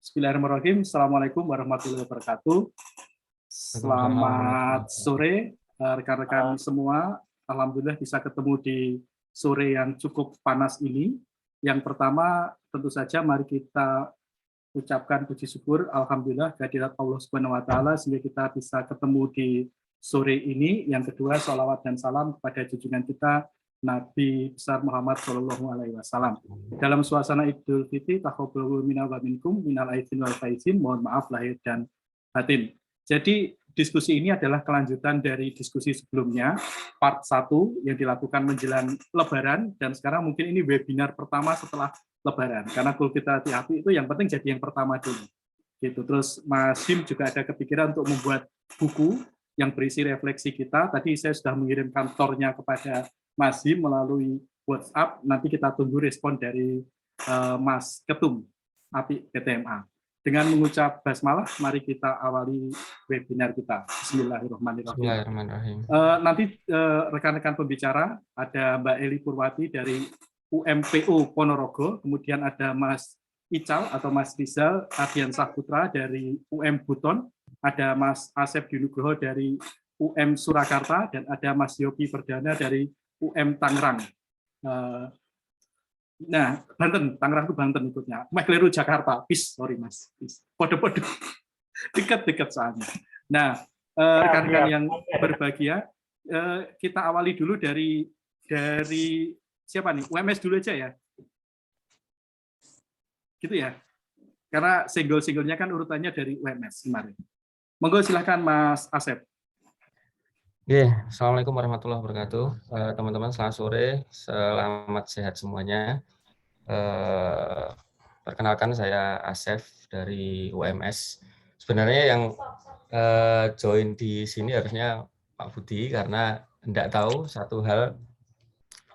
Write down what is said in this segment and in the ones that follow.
Bismillahirrahmanirrahim. Assalamualaikum warahmatullahi wabarakatuh. Selamat sore rekan-rekan semua. Alhamdulillah bisa ketemu di sore yang cukup panas ini. Yang pertama tentu saja mari kita ucapkan puji syukur alhamdulillah kehadirat Allah Subhanahu wa taala sehingga kita bisa ketemu di sore ini. Yang kedua, sholawat dan salam kepada junjungan kita Nabi besar Muhammad Shallallahu Alaihi Wasallam. Dalam suasana Idul Fitri, taqabbalu minna wa minkum minal aidin wal faizin. Mohon maaf lahir dan batin. Jadi diskusi ini adalah kelanjutan dari diskusi sebelumnya, part 1 yang dilakukan menjelang Lebaran, dan sekarang mungkin ini webinar pertama setelah Lebaran. Karena goal kita hati-hati itu yang penting jadi yang pertama dulu. Gitu. Terus Mas Him juga ada kepikiran untuk membuat buku yang berisi refleksi kita. Tadi saya sudah mengirimkan tornya kepada Mas Him melalui WhatsApp. Nanti kita tunggu respon dari Mas Ketum API PTMA. Dengan mengucap basmalah, mari kita awali webinar kita. Bismillahirrahmanirrahim. Nanti rekan-rekan pembicara ada Mbak Eli Purwati dari UMPO Ponorogo, kemudian ada Mas Ical atau Mas Rizal Ardian Saputra dari UM Buton, ada Mas Asep Dinugroho dari UM Surakarta, dan ada Mas Yopi Perdana dari UM Tangerang. Nah, Banten, Tangerang itu Banten ikutnya. Keliru Jakarta, sorry Mas. Podo-podo. Dekat-dekat soalnya. Nah, rekan-rekan yang berbahagia, kita awali dulu dari siapa nih? UMS dulu aja ya. Gitu ya. Karena single-singlenya kan urutannya dari UMS kemarin. Monggo silakan Mas Asep. Oke, Assalamualaikum warahmatullahi wabarakatuh. Teman-teman selamat sore, selamat sehat semuanya. Perkenalkan saya Asep dari UMS. Sebenarnya yang join di sini harusnya Pak Budi, karena tidak tahu satu hal,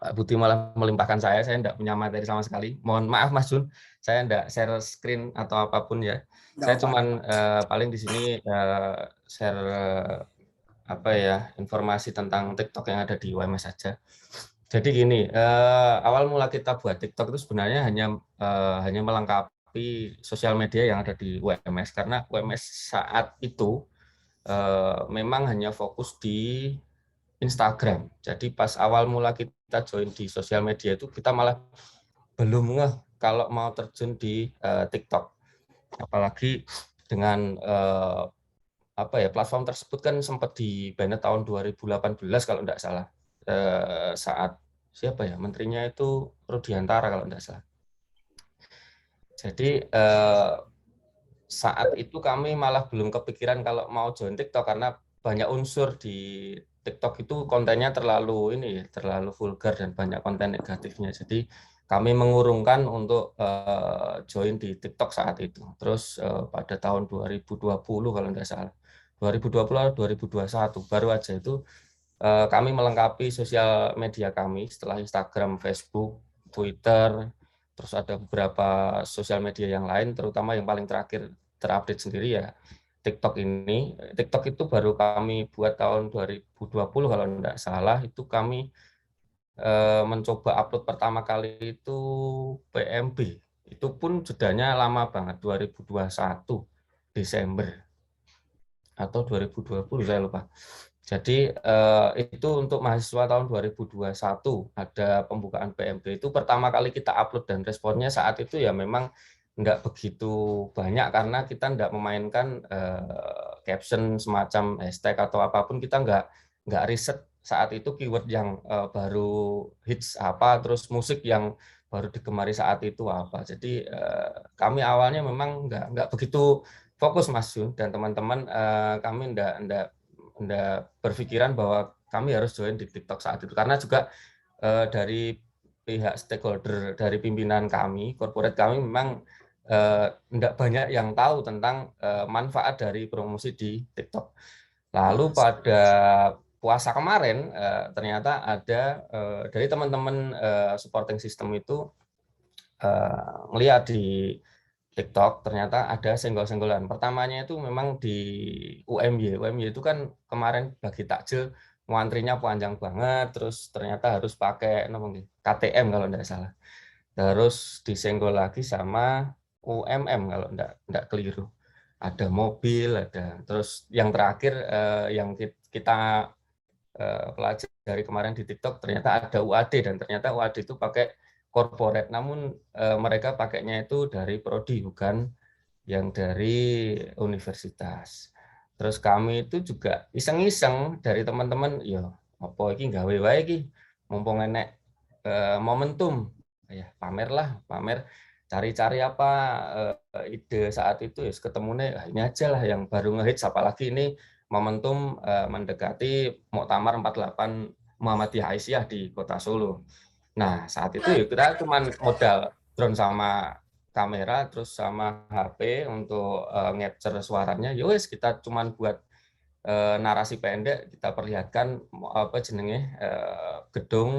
Pak Budi malah melimpahkan saya tidak punya materi sama sekali. Mohon maaf Mas Jun, saya tidak share screen atau apapun ya. Saya cuman paling di sini share informasi tentang TikTok yang ada di UMS saja. Jadi gini, awal mula kita buat TikTok itu sebenarnya hanya melengkapi sosial media yang ada di UMS, karena UMS saat itu memang hanya fokus di Instagram. Jadi pas awal mula kita join di sosial media itu kita malah belum ngeh kalau mau terjun di TikTok. Apalagi dengan platform tersebut kan sempat di-ban tahun 2018 kalau tidak salah, saat siapa ya menterinya itu Rudiantara kalau tidak salah. Jadi saat itu kami malah belum kepikiran kalau mau join TikTok, karena banyak unsur di TikTok itu kontennya terlalu vulgar dan banyak konten negatifnya. Jadi kami mengurungkan untuk join di TikTok saat itu. Terus pada tahun 2020 kalau tidak salah, 2020 atau 2021 baru aja itu kami melengkapi sosial media kami setelah Instagram, Facebook, Twitter, terus ada beberapa sosial media yang lain, terutama yang paling terakhir terupdate sendiri ya TikTok ini. TikTok itu baru kami buat tahun 2020 kalau tidak salah. Itu kami mencoba upload pertama kali itu PMB. Itu pun jedanya lama banget, 2021 Desember atau 2020 saya lupa. Jadi itu untuk mahasiswa tahun 2021 ada pembukaan PMB, itu pertama kali kita upload, dan responnya saat itu ya memang enggak begitu banyak karena kita enggak memainkan caption semacam hashtag atau apapun. Kita enggak riset saat itu keyword yang baru hits apa, terus musik yang baru digemari saat itu apa. Jadi kami awalnya memang enggak begitu fokus Mas Jun dan teman-teman. Kami enggak berpikiran bahwa kami harus join di TikTok saat itu, karena juga dari pihak stakeholder, dari pimpinan kami, corporate kami memang tidak banyak yang tahu tentang manfaat dari promosi di TikTok. Lalu pada puasa kemarin ternyata ada dari teman-teman supporting system itu melihat di TikTok ternyata ada senggol-senggolan. Pertamanya itu memang di UMY. UMY itu kan kemarin bagi takjil antrinya panjang banget, terus ternyata harus pakai KTM kalau tidak salah. Terus disenggol lagi sama UMM kalau enggak keliru. Ada mobil, ada. Terus yang terakhir yang kita pelajari kemarin di TikTok, ternyata ada UAD, dan ternyata UAD itu pakai corporate, namun mereka pakainya itu dari prodi, bukan yang dari universitas. Terus kami itu juga iseng-iseng dari teman-teman, ya apa iki gawe wae iki, mumpung enek momentum, ya pamer, cari-cari apa ide saat itu, ya ketemunya ini aja lah yang baru ngehits, apalagi ini momentum mendekati Muktamar 48 Muhammadiyah Aisyah di Kota Solo. Nah, saat itu ya kita cuma modal drone sama kamera, terus sama HP untuk nge-capture suaranya. Ya wes, kita cuma buat narasi pendek, kita perlihatkan apa jenenge gedung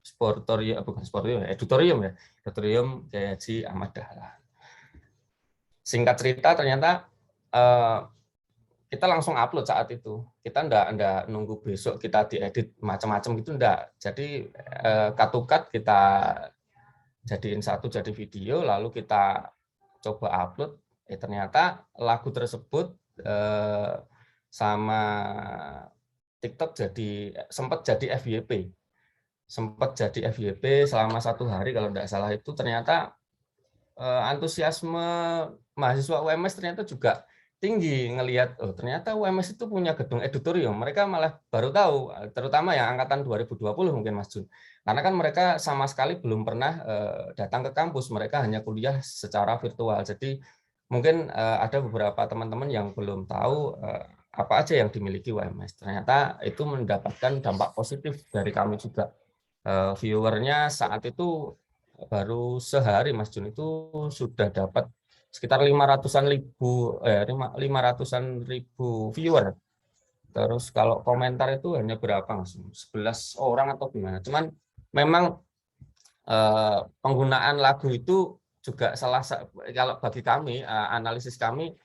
sportorium, bukan sportorium, editorium Kiai Haji Ahmad Dahlan. Singkat cerita, ternyata kita langsung upload saat itu. Kita enggak nunggu besok kita diedit macam-macam gitu, enggak. Jadi cut to cut kita jadiin satu jadi video, lalu kita coba upload. Ternyata lagu tersebut sama TikTok sempat jadi FYP. Sempat jadi FYP selama 1 hari kalau enggak salah. Itu ternyata antusiasme mahasiswa UMS ternyata juga tinggi, ngelihat ternyata UMS itu punya gedung editorium. Mereka malah baru tahu, terutama yang angkatan 2020 mungkin Mas Jun. Karena kan mereka sama sekali belum pernah datang ke kampus, mereka hanya kuliah secara virtual. Jadi mungkin ada beberapa teman-teman yang belum tahu apa aja yang dimiliki UMS. Ternyata itu mendapatkan dampak positif dari kami juga. Viewernya saat itu baru sehari Mas Jun itu sudah dapat sekitar 500-an ribu viewer. Terus kalau komentar itu hanya berapa Mas? 11 orang atau gimana? Cuman memang penggunaan lagu itu juga kalau bagi kami, analisis kami,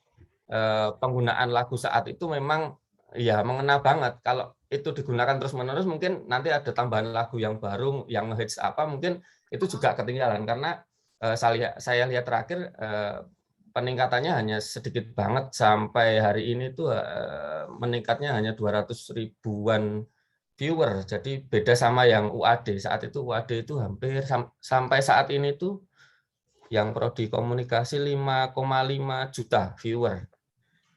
penggunaan lagu saat itu memang ya mengena banget. Kalau itu digunakan terus-menerus, mungkin nanti ada tambahan lagu yang baru, yang ngehits apa, mungkin itu juga ketinggalan. Karena saya lihat terakhir peningkatannya hanya sedikit banget, sampai hari ini tuh meningkatnya hanya 200 ribuan viewer. Jadi beda sama yang UAD. Saat itu UAD itu hampir sampai saat ini tuh yang prodi komunikasi 5,5 juta viewer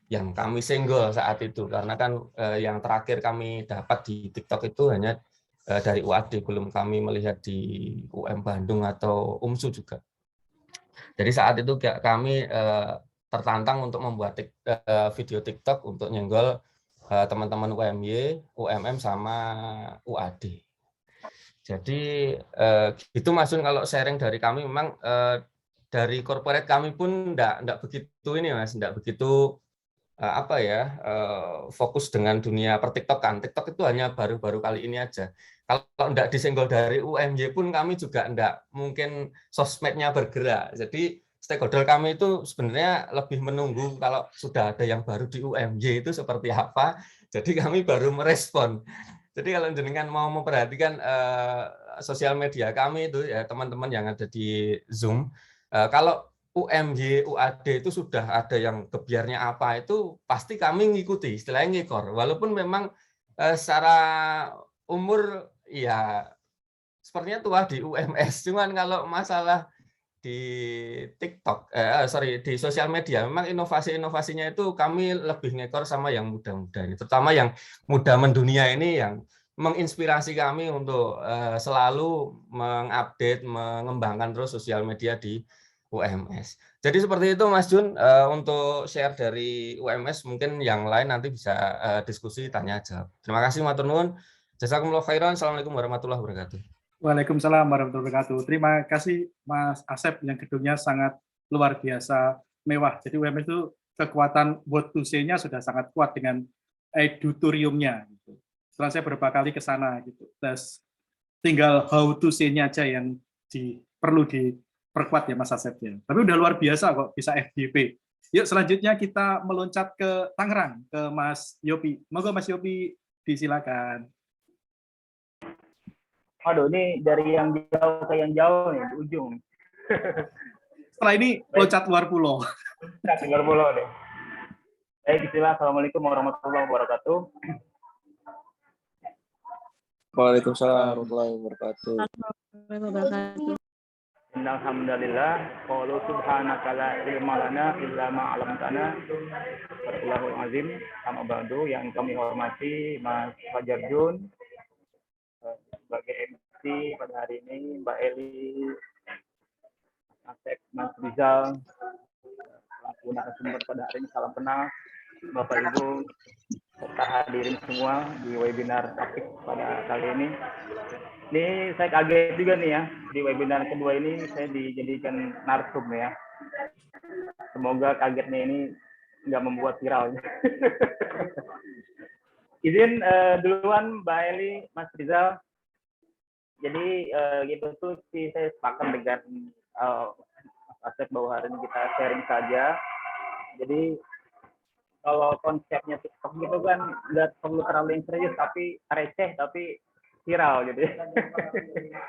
yang kami senggol saat itu, karena kan yang terakhir kami dapat di TikTok itu hanya dari UAD, belum kami melihat di UM Bandung atau UMSU juga. Jadi saat itu kami tertantang untuk membuat video TikTok untuk nyenggol teman-teman UMY, UMM sama UAD. Jadi gitu Mas Jun, kalau sharing dari kami, memang dari corporate kami pun enggak begitu ini Mas, enggak begitu fokus dengan dunia pertiktokan. TikTok itu hanya baru-baru kali ini aja. Kalau enggak disenggol dari UMY pun kami juga enggak mungkin sosmednya bergerak. Jadi stakeholder kami itu sebenarnya lebih menunggu kalau sudah ada yang baru di UMY itu seperti apa. Jadi kami baru merespon. Jadi kalau jenengan mau memperhatikan sosial media kami itu ya teman-teman yang ada di Zoom, kalau UMY, UAD itu sudah ada yang gebyarnya apa, itu pasti kami ngikuti, istilahnya ngikor. Walaupun memang secara umur ya sepertinya tua di UMS, cuman kalau masalah di TikTok, di sosial media, memang inovasi-inovasinya itu kami lebih ngekor sama yang muda-muda ini, terutama yang muda mendunia ini, yang menginspirasi kami untuk selalu mengupdate, mengembangkan terus sosial media di UMS. Jadi seperti itu Mas Jun, untuk share dari UMS, mungkin yang lain nanti bisa diskusi, tanya jawab. Terima kasih matur nuwun. Jazakumullah khairan. Assalamualaikum warahmatullahi wabarakatuh. Waalaikumsalam warahmatullahi wabarakatuh. Terima kasih Mas Asep, yang gedungnya sangat luar biasa mewah. Jadi UMS itu kekuatan what to say-nya sudah sangat kuat dengan editoriumnya. Gitu. Setelah saya beberapa kali ke sana, gitu. Terus tinggal how to say-nya aja yang perlu diperkuat ya Mas Asep ya. Tapi udah luar biasa kok bisa FYP. Yuk selanjutnya kita meloncat ke Tangerang, ke Mas Yopi. Monggo Mas Yopi, disilakan. Aduh, ini dari yang jauh ke yang jauh nih, di ujung. Setelah ini loncat luar pulau. Dengar pulau deh. Baik, bismillah. Assalamualaikum warahmatullahi wabarakatuh. Waalaikumsalam warahmatullahi wabarakatuh. Alhamdulillah. Qalu subhanaka la ilma lana illa ma 'allamtana. Barakallahu azim. Amma ba'du, yang kami hormati Mas Fajar Jun sebagai MC pada hari ini, Mbak Eli, Asep, Mas Rizal, selaku narasumber pada hari ini, salam kenal Bapak Ibu serta hadirin semua di webinar aktif pada kali ini. Ini saya kaget juga nih ya, di webinar kedua ini saya dijadikan narsum ya. Semoga kagetnya ini nggak membuat viral. Izin duluan Mbak Eli, Mas Rizal. Jadi gitu tuh sih saya sepakat dengan Mas Asep bahwa hari ini kita sharing saja. Jadi kalau konsepnya TikTok gitu kan nggak perlu terlalu yang serius, tapi receh tapi viral gitu.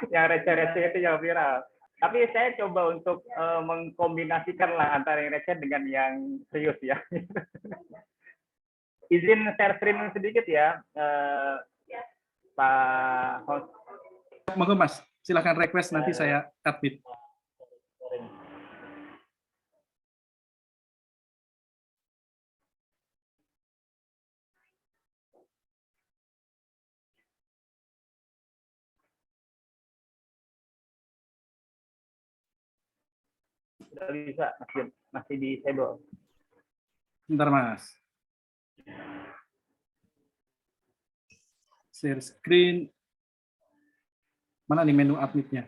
Yang receh-receh itu yang viral. Tapi saya coba untuk mengkombinasikan lah antara yang receh dengan yang serius ya. Izin share screen sedikit ya, Pak host. Monggo Mas, silakan request nanti saya admit. Sudah bisa, masih disable. Bentar Mas. Share screen. Mana nih menu admitnya?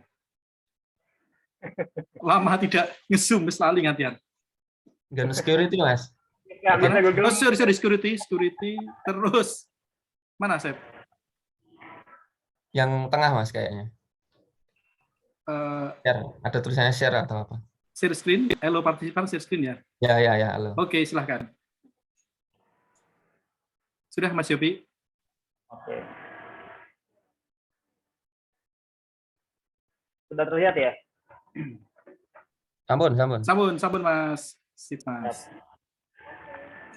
Lama tidak nge-zoom, selalu ingat ya. Gun security, Mas. Nggak bisa Google. Oh, sorry, security. Terus, mana, Sep? Yang tengah, Mas, kayaknya. Share. Ada tulisannya share atau apa? Share screen, hello partisipan, share screen ya? Ya, halo. Oke, silahkan. Sudah, Mas Yopi? Oke. Sudah terlihat ya? Sampun. Mas. Sip, Mas.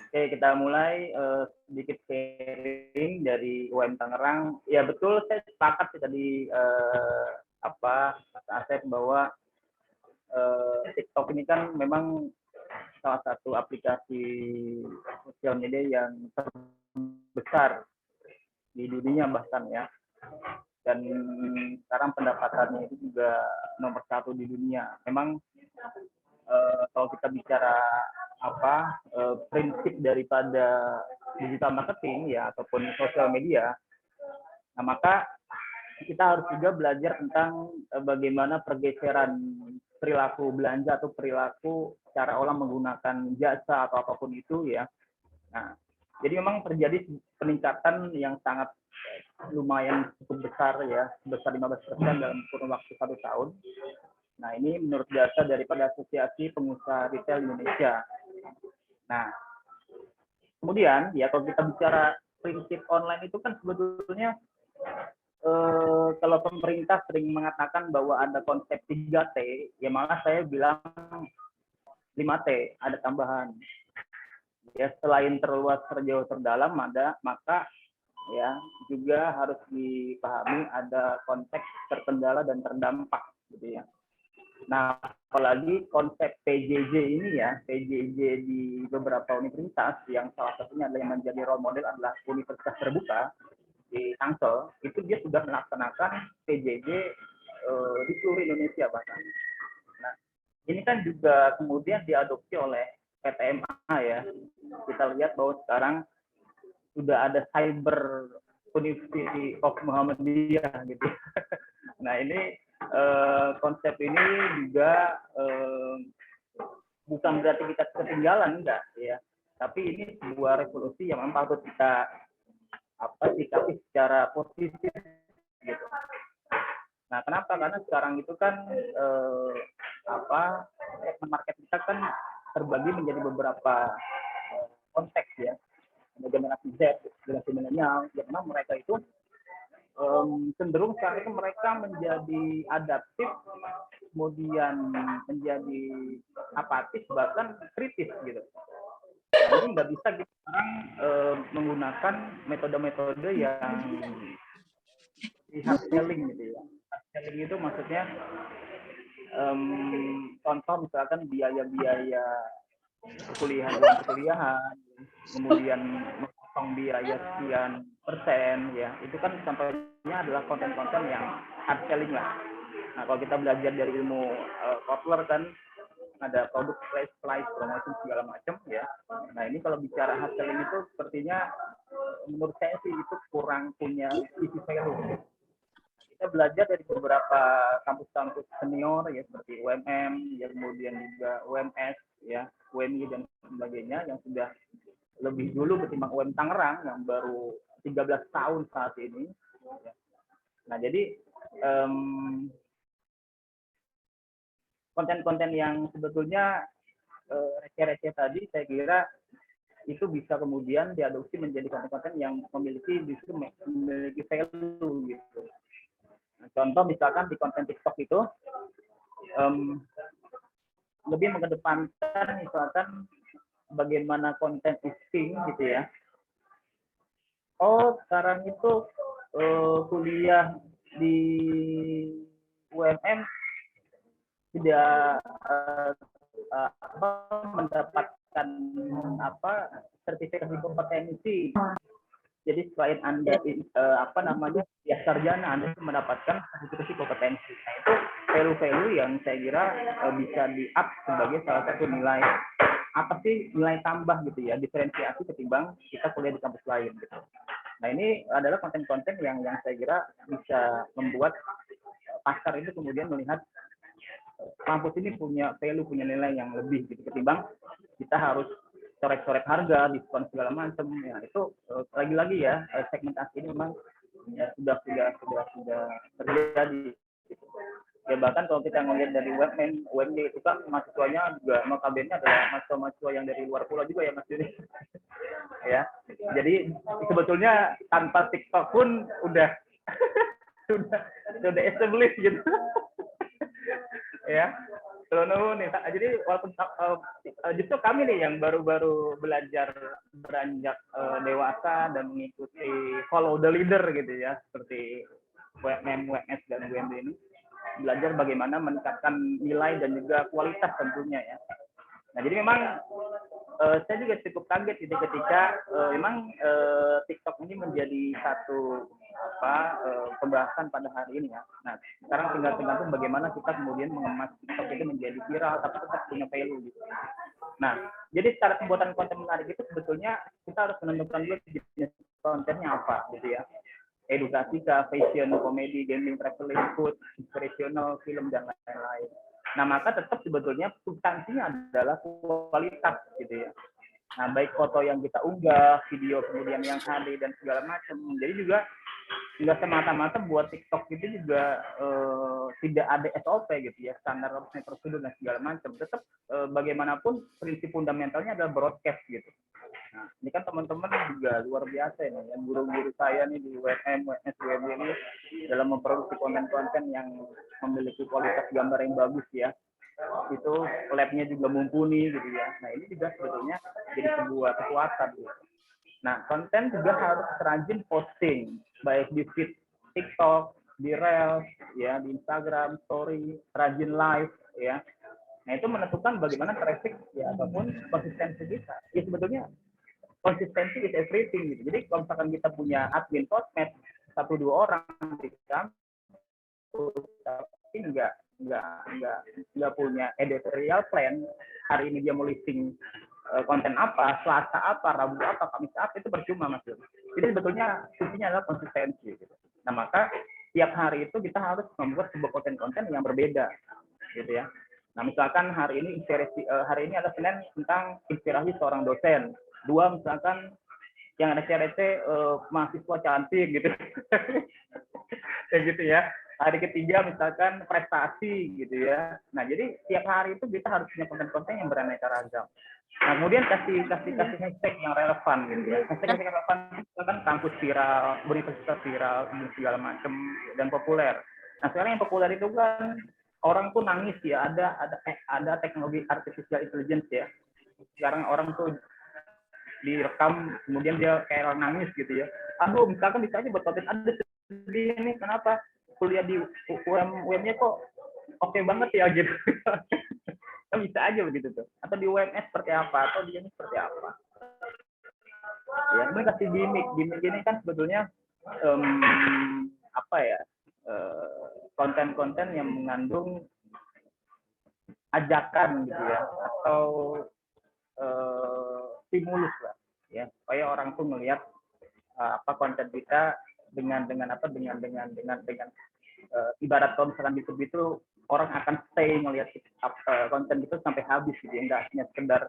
Oke, kita mulai sedikit sharing dari UM Tangerang. Ya betul, saya sepakat sih tadi Mas Asep bahwa TikTok ini kan memang salah satu aplikasi sosial media yang terbesar di dunia bahkan ya. Dan sekarang pendapatannya itu juga nomor 1 di dunia. Memang kalau kita bicara prinsip daripada digital marketing ya ataupun sosial media, nah maka kita harus juga belajar tentang bagaimana pergeseran perilaku belanja atau perilaku cara orang menggunakan jasa atau apapun itu ya. Nah, jadi memang terjadi peningkatan yang sangat lumayan cukup besar ya, sebesar 15% dalam kurun waktu 1 tahun. Nah, ini menurut data daripada Asosiasi Pengusaha Retail Indonesia. Nah, kemudian ya kalau kita bicara prinsip online itu kan sebetulnya kalau pemerintah sering mengatakan bahwa ada konsep 3T, ya malah saya bilang 5T, ada tambahan. Ya selain terluas, terjauh, terdalam, maka ya juga harus dipahami ada konteks terkendala dan terdampak gitu ya. Nah, apalagi konsep PJJ ini ya, PJJ di beberapa universitas yang salah satunya adalah yang menjadi role model adalah Universitas Terbuka di Tangsel, itu dia sudah melaksanakan PJJ di seluruh Indonesia bahkan. Nah, ini kan juga kemudian diadopsi oleh PTMA ya. Kita lihat bahwa sekarang sudah ada Cyber University of Muhammadiyah gitu. Nah, ini konsep ini juga bukan berarti kita ketinggalan, enggak ya. Tapi ini sebuah revolusi yang memang patut kita sikapi secara positif gitu. Nah, kenapa? Karena sekarang itu kan market kita kan terbagi menjadi beberapa konteks ya. Ada generasi Z, generasi milenial, yang memang mereka itu cenderung sekarang itu mereka menjadi adaptif kemudian menjadi apatis bahkan kritis gitu. Jadi nggak bisa kita sekarang menggunakan metode-metode yang hard selling gitu ya. Hard selling itu maksudnya contoh misalkan biaya-biaya kuliahan, kemudian memotong biaya sekian persen ya, itu kan contohnya adalah konten-konten yang hard selling lah. Nah kalau kita belajar dari ilmu Kotler kan ada produk price promotion segala macam ya. Nah ini kalau bicara hard selling itu sepertinya menurut saya sih itu kurang punya sisi value. Kita belajar dari beberapa kampus-kampus senior ya seperti UMM, ya kemudian juga UMS, ya UMI dan sebagainya yang sudah lebih dulu ketimbang UM Tangerang yang baru 13 tahun saat ini. Nah jadi konten-konten yang sebetulnya receh-receh tadi saya kira itu bisa kemudian diadopsi menjadi konten-konten yang memiliki value gitu. Nah, contoh misalkan di konten TikTok itu lebih mengedepankan misalkan bagaimana konten is king gitu ya. Oh sekarang itu kuliah di UMM tidak mendapatkan sertifikasi kompetensi. Jadi selain Anda ya sarjana, Anda mendapatkan sertifikasi kompetensi. Nah itu value-value yang saya kira bisa di-up sebagai salah satu nilai apa sih nilai tambah gitu ya, diferensiasi ketimbang kita kuliah di kampus lain gitu. Nah ini adalah konten-konten yang saya kira bisa membuat pasar itu kemudian melihat kampus ini punya value, punya nilai yang lebih gitu ketimbang kita harus coret-coret harga, diskon segala macam. Ya itu lagi-lagi ya segmentasi ini memang ya sudah terjadi. Ya bahkan kalau kita ngelihat dari UMD itu kan mahasiswanya juga notabene adalah mahasiswa-mahasiswa yang dari luar pulau juga ya Mas Yuri. Ya. Jadi sebetulnya tanpa TikTok pun udah sudah established gitu. Ya. Nih, jadi walaupun justru kami nih yang baru-baru belajar beranjak dewasa dan mengikuti follow the leader gitu ya, seperti UMM, UMS dan UMD ini belajar bagaimana meningkatkan nilai dan juga kualitas tentunya ya. Nah jadi memang saya juga cukup kaget gitu ketika memang TikTok ini menjadi satu pembahasan pada hari ini ya. Nah sekarang tinggal tergantung bagaimana kita kemudian mengemas TikTok itu menjadi viral tapi tetap punya value gitu. Nah jadi secara pembuatan konten menarik itu sebetulnya kita harus menentukan dulu jenis kontennya apa gitu ya. Edukasi ke fashion, komedi, gaming, traveling, food, inspirational, film dan lain-lain. Nah maka tetap sebetulnya substansinya adalah kualitas gitu ya. Nah baik foto yang kita unggah, video kemudian yang HD dan segala macam. Jadi juga nggak semata-mata buat TikTok itu juga tidak ada SOP gitu ya, standar prosedur dan segala macam. Tetap bagaimanapun prinsip fundamentalnya adalah broadcast gitu. Nah, ini kan teman-teman juga luar biasa ini, yang guru-guru saya nih di UMM, UMS, UMD ini dalam memproduksi konten-konten yang memiliki kualitas gambar yang bagus ya. Itu lab-nya juga mumpuni gitu ya. Nah ini juga sebetulnya jadi sebuah kekuatan. Gitu. Nah konten juga harus rajin posting, baik di feed TikTok, di Reels, ya, di Instagram, Story, rajin live, ya. Nah itu menentukan bagaimana traffic ya ataupun konsistensi kita. Ya sebetulnya konsistensi is everything gitu. Jadi kalau misalkan kita punya admin sosmed 1-2 orang di kampus tapi nggak punya editorial plan, hari ini dia mau listing konten apa, Selasa apa, Rabu apa, Kamis apa, itu percuma Mas. Jadi sebetulnya kuncinya adalah konsistensi gitu. Nah maka tiap hari itu kita harus membuat sebuah konten-konten yang berbeda gitu ya. Nah misalkan hari ini adalah Senin tentang inspirasi seorang dosen. 2 misalkan yang receh-receh mahasiswa cantik gitu. Ya gitu ya. Hari ketiga misalkan prestasi gitu ya. Nah, jadi tiap hari itu kita harus punya konten-konten yang beraneka ragam. Nah, kemudian kasih hashtag yang relevan gitu ya. Hashtag yang relevan misalkan kampus viral, universitas viral, segala macam dan populer. Nah, sekarang yang populer itu kan orang tuh nangis ya, ada teknologi artificial intelligence ya. Sekarang orang tuh direkam kemudian dia kayak orang nangis gitu ya. Aduh, misalkan bisa aja buat konten, ada sedih nih, kenapa kuliah di UM-nya kok oke banget ya gitu. Kan bisa aja begitu tuh. Atau di UMS seperti apa, atau di ini seperti apa. Ya, kemudian kasih gimmick ini kan sebetulnya apa ya, konten-konten yang mengandung ajakan gitu ya, atau stimulus lah ya, supaya orang tuh melihat apa konten kita dengan ibarat kalau misalkan YouTube itu orang akan stay melihat konten itu sampai habis gitu ya, nggak hanya sekedar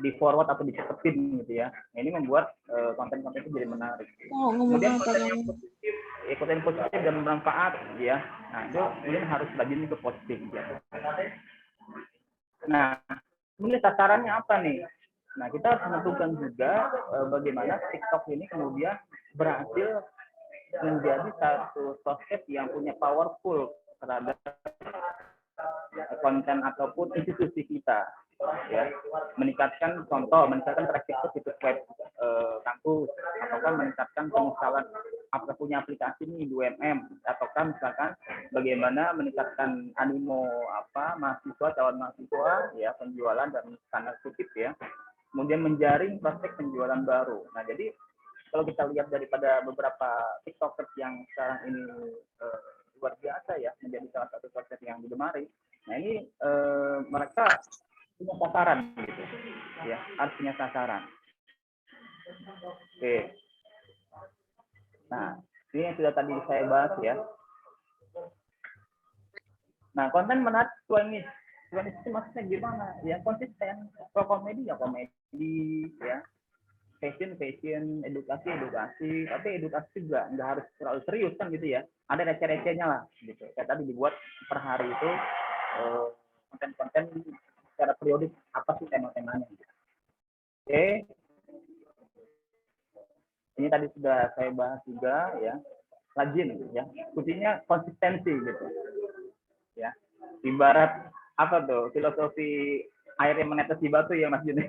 di forward atau dicepetin gitu ya. Nah, ini membuat konten-konten itu jadi menarik. Kemudian konten positif dan bermanfaat ya. Nah, itu kemudian harus rajin ke positif gitu. Nah, kemudian sasarannya apa nih? Nah, kita harus menentukan juga bagaimana TikTok ini kemudian berhasil menjadi satu sosmed yang punya powerful terhadap konten ataupun institusi kita, ya, meningkatkan traffic ke situs web kampus, ataukah meningkatkan penginstalan punya aplikasi nih di UMM, ataukah misalkan bagaimana meningkatkan animo calon mahasiswa ya, penjualan dan tanda kutip ya, kemudian menjaring prospek penjualan baru. Nah, jadi kalau kita lihat daripada beberapa TikTokers yang sekarang ini luar biasa ya, menjadi salah satu sosmed yang digemari. Nah, ini mereka punya sasaran gitu ya, harus punya sasaran. Oke. Nah, ini yang sudah tadi saya bahas ya. Nah, konten menarik itu maksudnya gimana? Ya konsisten. Kalau komedi ya komedi ya. Fashion, edukasi, tapi edukasi juga nggak harus terlalu serius kan gitu ya. Ada receh-recehnya lah gitu. Kayak tadi dibuat per hari itu konten-konten secara periodik apa sih tema-temanya. Oke. Ini tadi sudah saya bahas juga ya. Rajin ya. Kuncinya konsistensi gitu. Ya. Ibarat apa tuh? Filosofi air yang menetes di batu ya Mas Jun.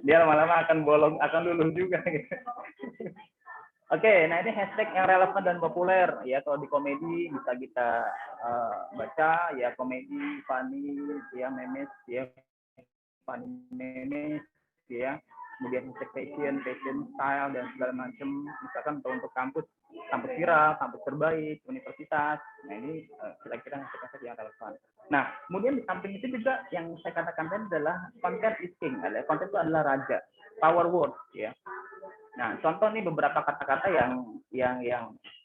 Dia lama-lama akan luluh juga gitu. Oke, nah ini hashtag yang relevan dan populer ya. Kalau di komedi bisa kita baca ya, komedi, funny, ya, memes, ya, funny memes, ya. Kemudian hashtag fashion style dan segala macam. Misalkan untuk kampus viral, kampus terbaik, universitas. Nah ini kira-kira hashtag yang relevan. Nah, kemudian di samping itu juga yang saya katakan tadi adalah content is king. Konten itu adalah raja, power word ya. Nah, contoh nih beberapa kata-kata yang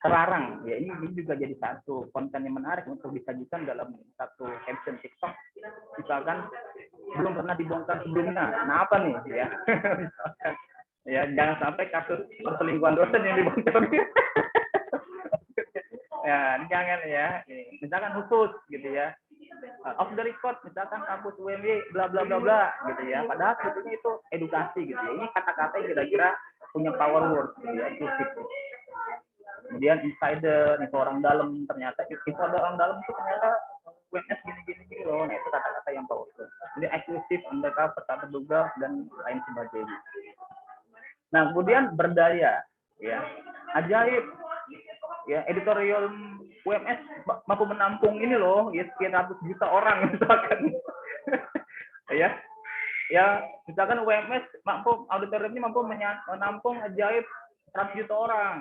terlarang ya, ini juga jadi satu konten yang menarik untuk disajikan dalam satu caption TikTok. Misalkan belum pernah dibongkar sebelumnya. Nah, apa nih ya? Misalkan, ya jangan sampai kasus perselingkuhan dosen yang dibongkar. Ya, jangan ya. Misalkan khusus gitu ya. Off the record, misalkan kampus UMY bla bla bla bla gitu ya. Padahal sebetulnya itu edukasi gitu ya. Ini kata-kata yang kira-kira punya power word gitu ya, eksklusif. Kemudian insider, itu orang dalam, ternyata itu ada orang dalam itu ternyata UMS gini loh. Nah, itu kata-kata yang powerful. Jadi eksklusif, undercover, tak terduga dan lain sebagainya. Nah, kemudian berdaya ya. Ajaib. Ya, editorial UMS mampu menampung ini loh, ya sekian ratus juta orang misalkan. ya, misalkan UMS auditoriumnya mampu menampung ajaib 100 juta orang.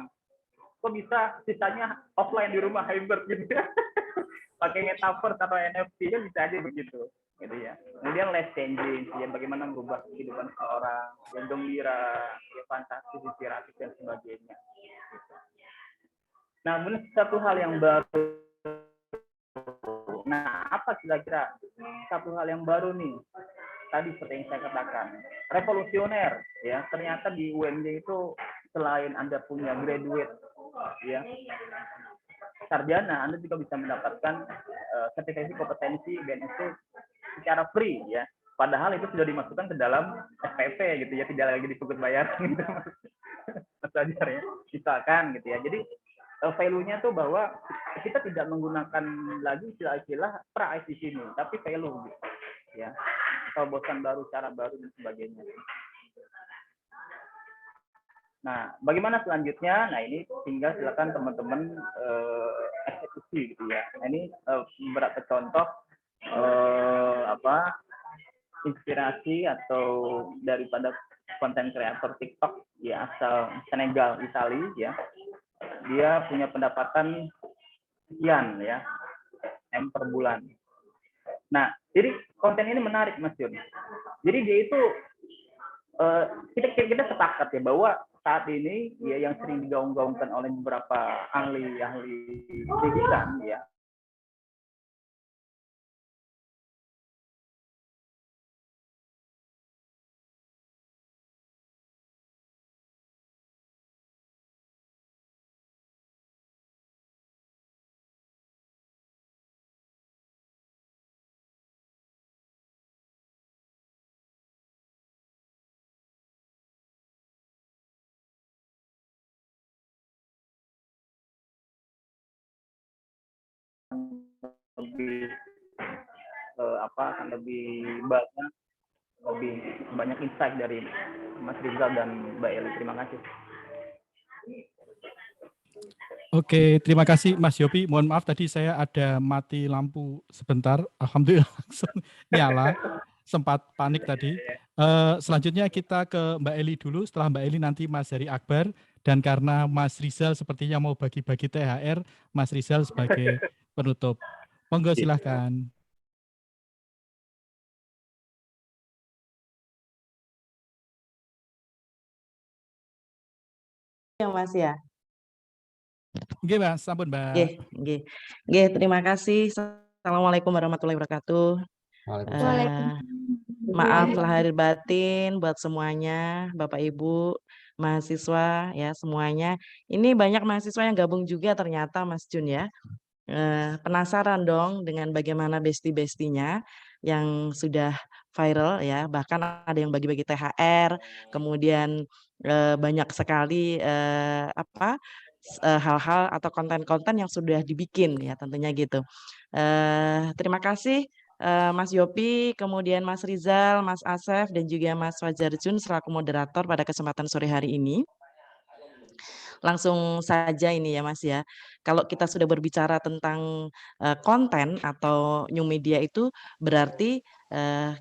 Kok bisa sisanya offline di rumah hybrid gitu ya? Pakai metaverse atau NFT nya bisa aja begitu, gitu ya. Kemudian life changing, ya bagaimana merubah kehidupan seorang, yang gembira, ya fantastis, inspiratif dan sebagainya. Nah, kemudian satu hal yang baru. Nah, apa kira-kira satu hal yang baru nih? Tadi seperti yang saya katakan, revolusioner ya. Ternyata di UMJ itu selain Anda punya graduate ya, sarjana, Anda juga bisa mendapatkan sertifikasi kompetensi BNSP secara free ya. Padahal itu sudah dimasukkan ke dalam SPP gitu ya, tidak lagi dipungut bayar gitu. Mas Ajar ya. Misalkan gitu ya. Jadi value-nya tuh bahwa kita tidak menggunakan lagi istilah-istilah price di sini, tapi value gitu, ya, terobosan baru, cara baru dan sebagainya. Nah, bagaimana selanjutnya? Nah, ini tinggal silakan teman-teman eksekusi gitu ya. Nah, ini beberapa contoh inspirasi atau daripada konten kreator TikTok ya asal Senegal, Italia ya. Dia punya pendapatan sekian ya M per bulan. Nah, jadi konten ini menarik Mas Jun. Jadi dia itu kita sepakat ya bahwa saat ini ya yang sering digaung-gaungkan oleh beberapa ahli-ahli digital ya, lebih akan lebih banyak insight dari Mas Rizal dan Mbak Eli. Terima kasih. Oke, terima kasih Mas Yopi. Mohon maaf tadi saya ada mati lampu sebentar. Alhamdulillah langsung nyala. Sempat panik tadi. Selanjutnya kita ke Mbak Eli dulu. Setelah Mbak Eli nanti Mas Heri Akbar. Dan karena Mas Rizal sepertinya mau bagi-bagi THR, Mas Rizal sebagai penutup. Monggo silahkan. Ya Mas ya. Oke Mas, sampun Mbak. Oke, terima kasih. Assalamualaikum warahmatullahi wabarakatuh. Maaf lahir batin buat semuanya, Bapak Ibu, mahasiswa ya semuanya. Ini banyak mahasiswa yang gabung juga ternyata Mas Jun ya. Penasaran dong dengan bagaimana bestie-bestinya yang sudah viral ya, bahkan ada yang bagi-bagi THR, kemudian banyak sekali hal-hal atau konten-konten yang sudah dibikin ya tentunya gitu. Terima kasih Mas Yopi, kemudian Mas Rizal, Mas Asef, dan juga Mas Fajar Jun selaku moderator pada kesempatan sore hari ini. Langsung saja ini ya Mas ya, kalau kita sudah berbicara tentang konten atau new media itu berarti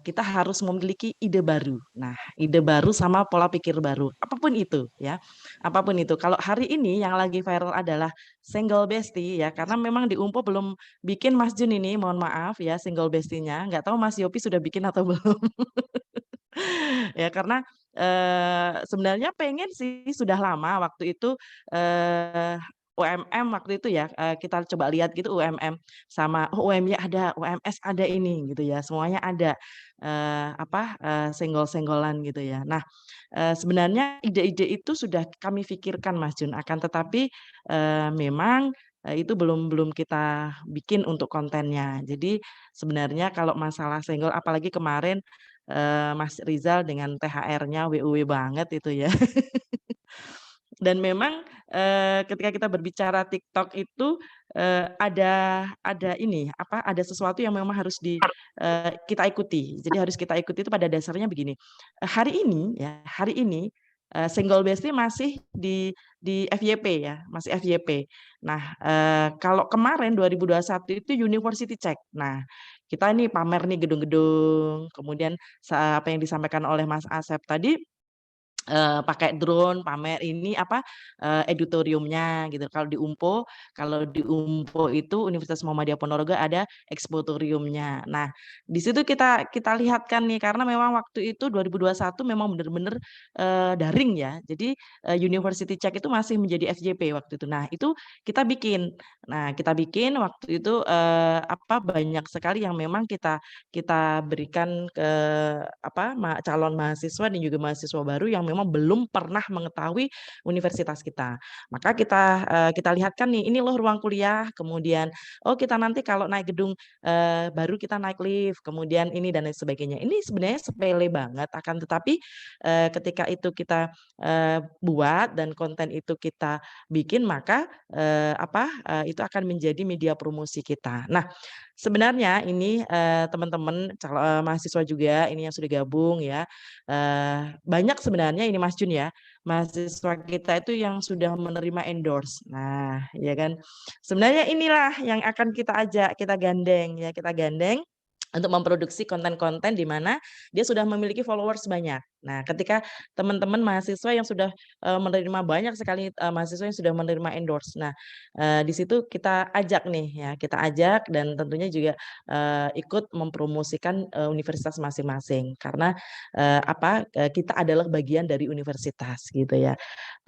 kita harus memiliki ide baru. Nah, ide baru sama pola pikir baru, apapun itu ya, apapun itu. Kalau hari ini yang lagi viral adalah single bestie ya, karena memang di Umpo belum bikin Mas Jun ini, mohon maaf ya single bestie-nya. Nggak tahu Mas Yopi sudah bikin atau belum. Ya karena sebenarnya pengen sih sudah lama waktu itu UMM waktu itu ya kita coba lihat gitu UMM sama UMY ada, UMS ada ini gitu ya, semuanya ada senggol-senggolan gitu ya. Nah, sebenarnya ide-ide itu sudah kami pikirkan Mas Jun, akan tetapi memang itu belum kita bikin untuk kontennya. Jadi sebenarnya kalau masalah senggol apalagi kemarin Mas Rizal dengan THR-nya WUW banget itu ya. Dan memang ketika kita berbicara TikTok itu ada ini ada sesuatu yang memang harus kita ikuti. Jadi harus kita ikuti itu pada dasarnya begini. Hari ini single bestie masih di FYP ya, masih FYP. Nah, kalau kemarin 2021 itu University Check. Nah, kita ini pamer nih gedung-gedung, kemudian apa yang disampaikan oleh Mas Asep tadi pakai drone pamer ini editoriumnya gitu. Kalau di Umpo itu Universitas Muhammadiyah Ponorogo ada ekspotoriumnya. Nah, di situ kita lihatkan nih karena memang waktu itu 2021 memang benar-benar daring ya. Jadi University Check itu masih menjadi FJP waktu itu. Nah, itu kita bikin. Nah, kita bikin waktu itu banyak sekali yang memang kita berikan ke calon mahasiswa dan juga mahasiswa baru yang memang memang belum pernah mengetahui universitas kita. Maka kita lihatkan nih, ini loh ruang kuliah, kemudian oh kita nanti kalau naik gedung baru kita naik lift, kemudian ini dan lain sebagainya. Ini sebenarnya sepele banget, akan tetapi ketika itu kita buat dan konten itu kita bikin, maka itu akan menjadi media promosi kita. Nah, sebenarnya ini teman-teman mahasiswa juga ini yang sudah gabung ya, banyak sebenarnya ini Mas Jun ya, mahasiswa kita itu yang sudah menerima endorse. Nah, ya kan. Sebenarnya inilah yang akan kita ajak, kita gandeng ya, kita gandeng untuk memproduksi konten-konten di mana dia sudah memiliki followers banyak. Nah, ketika teman-teman mahasiswa yang sudah menerima banyak sekali mahasiswa yang sudah menerima endorse. Nah, di situ kita ajak nih ya, kita ajak dan tentunya juga ikut mempromosikan universitas masing-masing karena kita adalah bagian dari universitas gitu ya.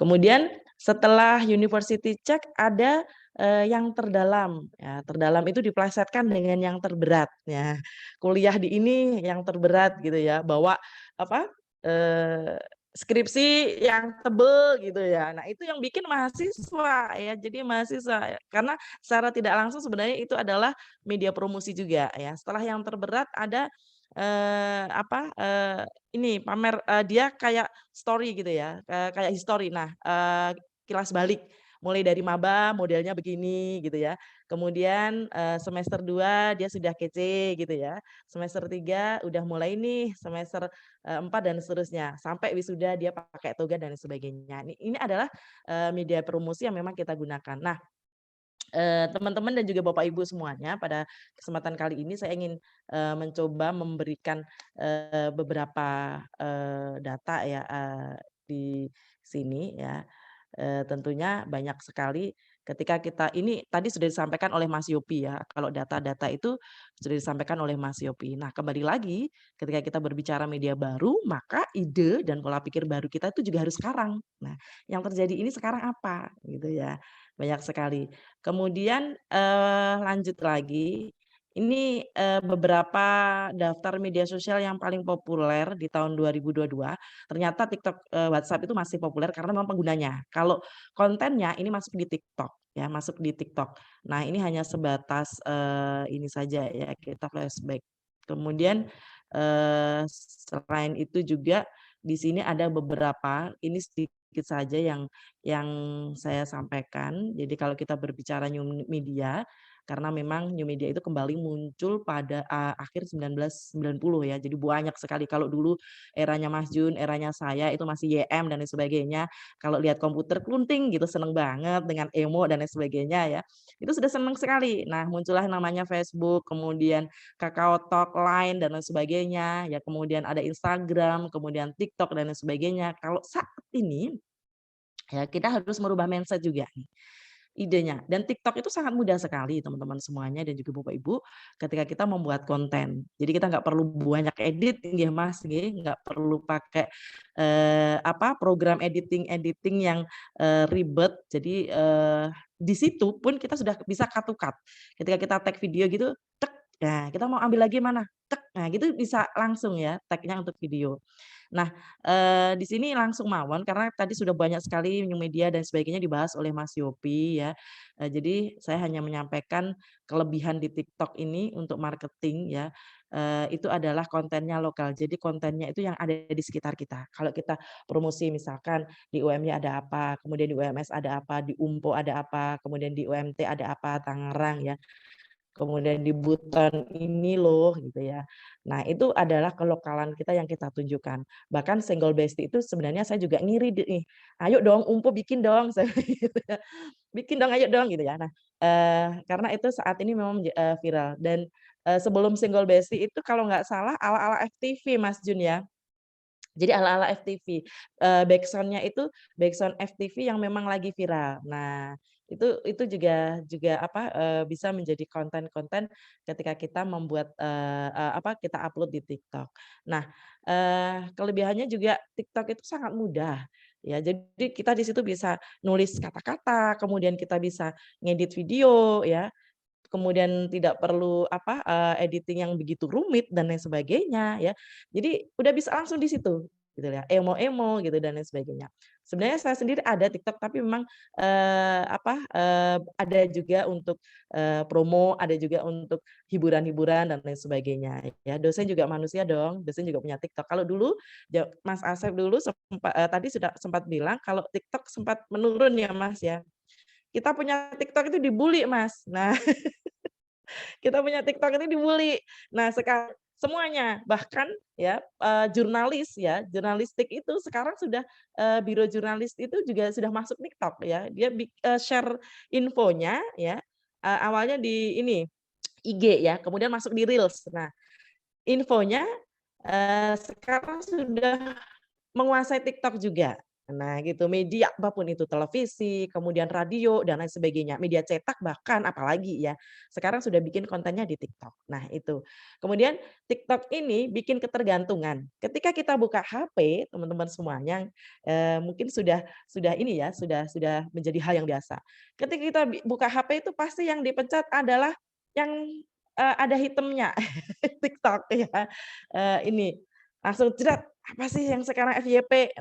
Kemudian setelah university check ada yang terdalam. Ya, terdalam itu diplesetkan dengan yang terberat. Ya, kuliah di ini yang terberat gitu ya. Bawa skripsi yang tebel gitu ya. Nah, itu yang bikin mahasiswa ya. Jadi mahasiswa karena secara tidak langsung sebenarnya itu adalah media promosi juga ya. Setelah yang terberat ada ini pamer dia kayak story gitu ya. Kayak history. Nah, kilas balik mulai dari maba modelnya begini gitu ya. Kemudian semester 2 dia sudah kece gitu ya. Semester 3 udah mulai nih, semester 4 dan seterusnya. Sampai wisuda dia pakai toga dan sebagainya. Ini adalah media promosi yang memang kita gunakan. Nah, teman-teman dan juga Bapak Ibu semuanya, pada kesempatan kali ini saya ingin mencoba memberikan beberapa data ya di sini ya. Tentunya banyak sekali ketika kita ini tadi sudah disampaikan oleh Mas Yopi ya, kalau data-data itu sudah disampaikan oleh Mas Yopi. Nah, kembali lagi ketika kita berbicara media baru, maka ide dan pola pikir baru kita itu juga harus sekarang. Nah, yang terjadi ini sekarang apa gitu ya. Banyak sekali. Kemudian lanjut lagi, ini beberapa daftar media sosial yang paling populer di tahun 2022. Ternyata TikTok, WhatsApp itu masih populer karena memang penggunanya. Kalau kontennya ini masuk di TikTok ya, masuk di TikTok. Nah, ini hanya sebatas ini saja ya, kita flashback. Kemudian selain itu juga di sini ada beberapa, ini sedikit saja yang saya sampaikan. Jadi kalau kita berbicara new media, karena memang new media itu kembali muncul pada akhir 1990 ya. Jadi banyak sekali. Kalau dulu eranya Mas Jun, eranya saya itu masih YM dan lain sebagainya. Kalau lihat komputer klunting gitu seneng banget dengan emo dan lain sebagainya ya. Itu sudah seneng sekali. Nah, muncullah namanya Facebook, kemudian Kakao Talk, Line dan lain sebagainya. Ya, kemudian ada Instagram, kemudian TikTok dan lain sebagainya. Kalau saat ini ya kita harus merubah mindset juga nih idenya. Dan TikTok itu sangat mudah sekali teman-teman semuanya dan juga Bapak Ibu ketika kita membuat konten. Jadi kita nggak perlu banyak edit nggih Mas nggih, nggak perlu pakai program editing yang ribet. Jadi di situ pun kita sudah bisa cut to cut. Ketika kita tag video gitu, tek, nah kita mau ambil lagi mana? Tek, nah gitu bisa langsung ya tag-nya untuk video. Nah, di sini langsung mawon karena tadi sudah banyak sekali new media dan sebagainya dibahas oleh Mas Yopi ya. Jadi saya hanya menyampaikan kelebihan di TikTok ini untuk marketing ya, itu adalah kontennya lokal. Jadi kontennya itu yang ada di sekitar kita. Kalau kita promosi misalkan di UMY ada apa, kemudian di UMS ada apa, di UMPO ada apa, kemudian di UMT ada apa, Tangerang ya. Kemudian di Buton ini loh gitu ya. Nah, itu adalah kelokalan kita yang kita tunjukkan. Bahkan Senggol Besti itu sebenarnya saya juga ngiri nih. Ayo dong Umpo bikin dong. Gitu ya. Bikin dong, ayo dong gitu ya. Nah, karena itu saat ini memang viral dan sebelum Senggol Besti itu kalau nggak salah ala-ala FTV Mas Jun ya. Jadi ala-ala FTV, backsound-nya itu backsound FTV yang memang lagi viral. Nah, itu juga bisa menjadi konten-konten ketika kita membuat, kita upload di TikTok. Nah, kelebihannya juga TikTok itu sangat mudah, ya. Jadi kita di situ bisa nulis kata-kata, kemudian kita bisa ngedit video, ya. Kemudian tidak perlu editing yang begitu rumit dan lain sebagainya ya. Jadi udah bisa langsung di situ gitu ya, emo-emo gitu dan lain sebagainya. Sebenarnya saya sendiri ada TikTok tapi memang ada juga untuk promo, ada juga untuk hiburan-hiburan dan lain sebagainya ya. Dosen juga manusia dong, dosen juga punya TikTok. Kalau dulu Mas Asep dulu tadi sudah sempat bilang kalau TikTok sempat menurun ya Mas ya. Kita punya TikTok itu dibully Mas. Nah, kita punya TikTok ini dibully. Nah, sekarang semuanya bahkan ya jurnalis ya, jurnalistik itu sekarang sudah biro jurnalis itu juga sudah masuk TikTok ya. Dia share infonya ya. Awalnya di ini IG ya, kemudian masuk di Reels. Nah, infonya sekarang sudah menguasai TikTok juga. Nah, gitu. Media apapun itu, televisi, kemudian radio dan lain sebagainya. Media cetak bahkan apalagi ya. Sekarang sudah bikin kontennya di TikTok. Nah, itu. Kemudian TikTok ini bikin ketergantungan. Ketika kita buka HP, teman-teman semuanya mungkin sudah ini ya, sudah menjadi hal yang biasa. Ketika kita buka HP itu pasti yang dipencet adalah yang ada hitamnya TikTok ya. Ini langsung jerat, apa sih yang sekarang FYP?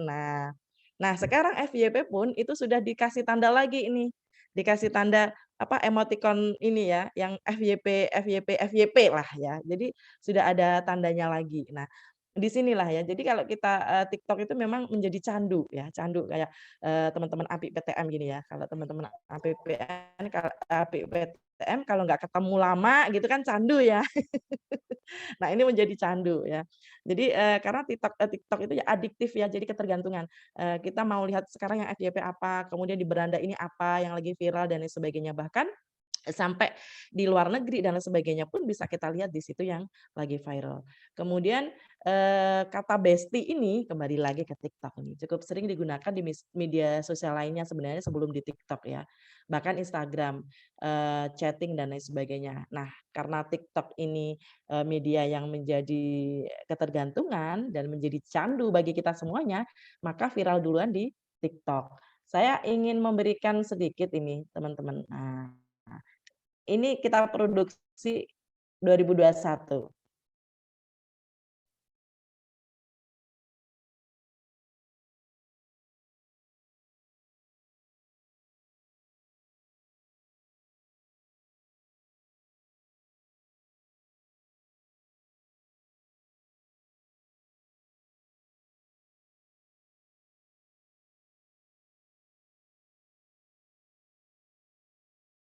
Nah sekarang FYP pun itu sudah dikasih tanda lagi ini, dikasih tanda apa emoticon ini ya, yang FYP lah ya. Jadi sudah ada tandanya lagi. Nah, di sinilah ya. Jadi kalau kita TikTok itu memang menjadi candu ya, candu kayak teman-teman API PTM gini ya. Kalau teman-teman API PTM kalau nggak ketemu lama gitu kan candu ya. Nah, ini menjadi candu ya. Jadi karena TikTok itu ya adiktif ya, jadi ketergantungan. Kita mau lihat sekarang yang FYP apa, kemudian di beranda ini apa yang lagi viral dan lain sebagainya. Bahkan sampai di luar negeri dan lain sebagainya pun bisa kita lihat di situ yang lagi viral. Kemudian kata bestie ini kembali lagi ke TikTok ini cukup sering digunakan di media sosial lainnya sebenarnya sebelum di TikTok ya. Bahkan Instagram, chatting dan lain sebagainya. Nah, karena TikTok ini media yang menjadi ketergantungan dan menjadi candu bagi kita semuanya, maka viral duluan di TikTok. Saya ingin memberikan sedikit ini teman-teman. Nah, ini kita produksi 2021.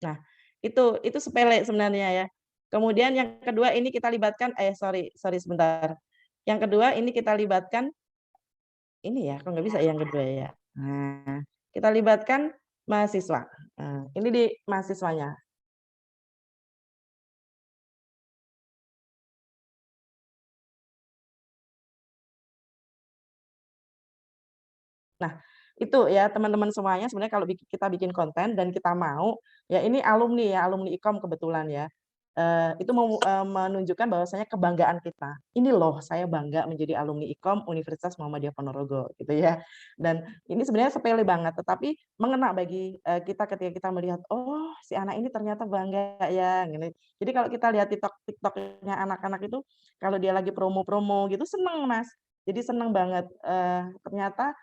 Nah, itu sepele sebenarnya ya. Kemudian yang kedua ini kita libatkan sorry sebentar. Yang kedua ini kita libatkan ini ya, kok nggak bisa yang kedua ya. Nah, kita libatkan mahasiswa. Nah, ini di mahasiswanya. Nah, itu ya teman-teman semuanya sebenarnya kalau kita bikin konten dan kita mau, ya ini alumni ya, alumni IKOM kebetulan ya. Itu mau menunjukkan bahwasanya kebanggaan kita. Ini loh saya bangga menjadi alumni IKOM Universitas Muhammadiyah Ponorogo gitu ya. Dan ini sebenarnya sepele banget tetapi mengena bagi kita ketika kita melihat oh si anak ini ternyata bangga ya gitu. Jadi kalau kita lihat TikTok-nya anak-anak itu kalau dia lagi promo-promo gitu seneng Mas. Jadi seneng banget ternyata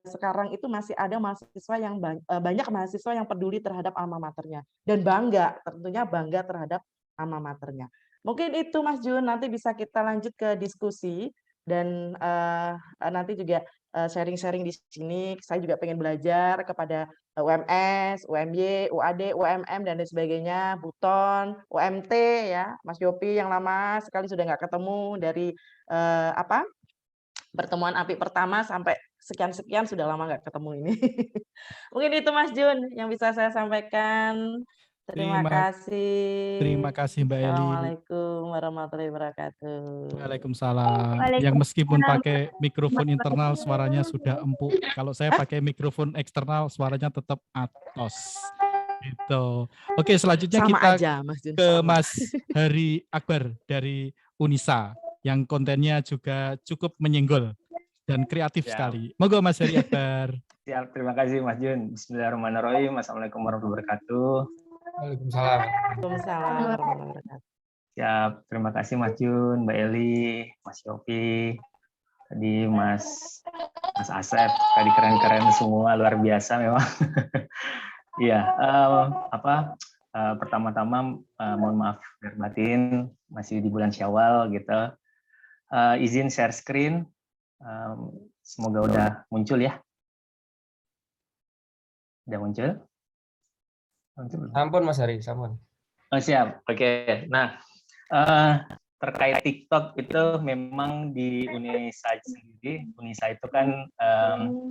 sekarang itu masih ada mahasiswa yang banyak mahasiswa yang peduli terhadap alma maternya dan bangga, tentunya bangga terhadap alma maternya. Mungkin itu Mas Jun, nanti bisa kita lanjut ke diskusi dan nanti juga sharing-sharing di sini. Saya juga pengen belajar kepada UMS, UMY, UAD, UMM dan lain sebagainya, Buton, UMT ya, Mas Yopi yang lama sekali sudah nggak ketemu dari pertemuan API pertama sampai sekian-sekian sudah lama nggak ketemu ini. Mungkin itu Mas Jun yang bisa saya sampaikan. Terima kasih. Terima kasih Mbak Eli. Assalamualaikum warahmatullahi wabarakatuh. Waalaikumsalam. Yang meskipun pakai mikrofon internal suaranya sudah empuk. Kalau saya pakai mikrofon eksternal suaranya tetap atos. Gitu. Oke, selanjutnya Sama kita aja, Mas Jun, ke sama. Mas Hari Akbar dari Unisa yang kontennya juga cukup menyenggol dan kreatif sekali. Monggo Mas Hari Akbar. Siap, terima kasih Mas Jun. Bismillahirrahmanirrahim. Assalamualaikum warahmatullahi wabarakatuh. Waalaikumsalam. Waalaikumsalam warahmatullahi wabarakatuh. Siap, terima kasih Mas Jun, Mbak Eli, Mas Yopi. di Mas Asep, tadi keren-keren semua, luar biasa memang. Iya, pertama-tama mohon maaf lahir batin, masih di bulan Syawal gitu. Izin share screen, semoga udah muncul ya. Udah muncul? Muncul belum? Ampun Mas Hari, sampun. Oh, siap, oke. Nah, terkait TikTok itu memang di Unisa sendiri, Unisa itu kan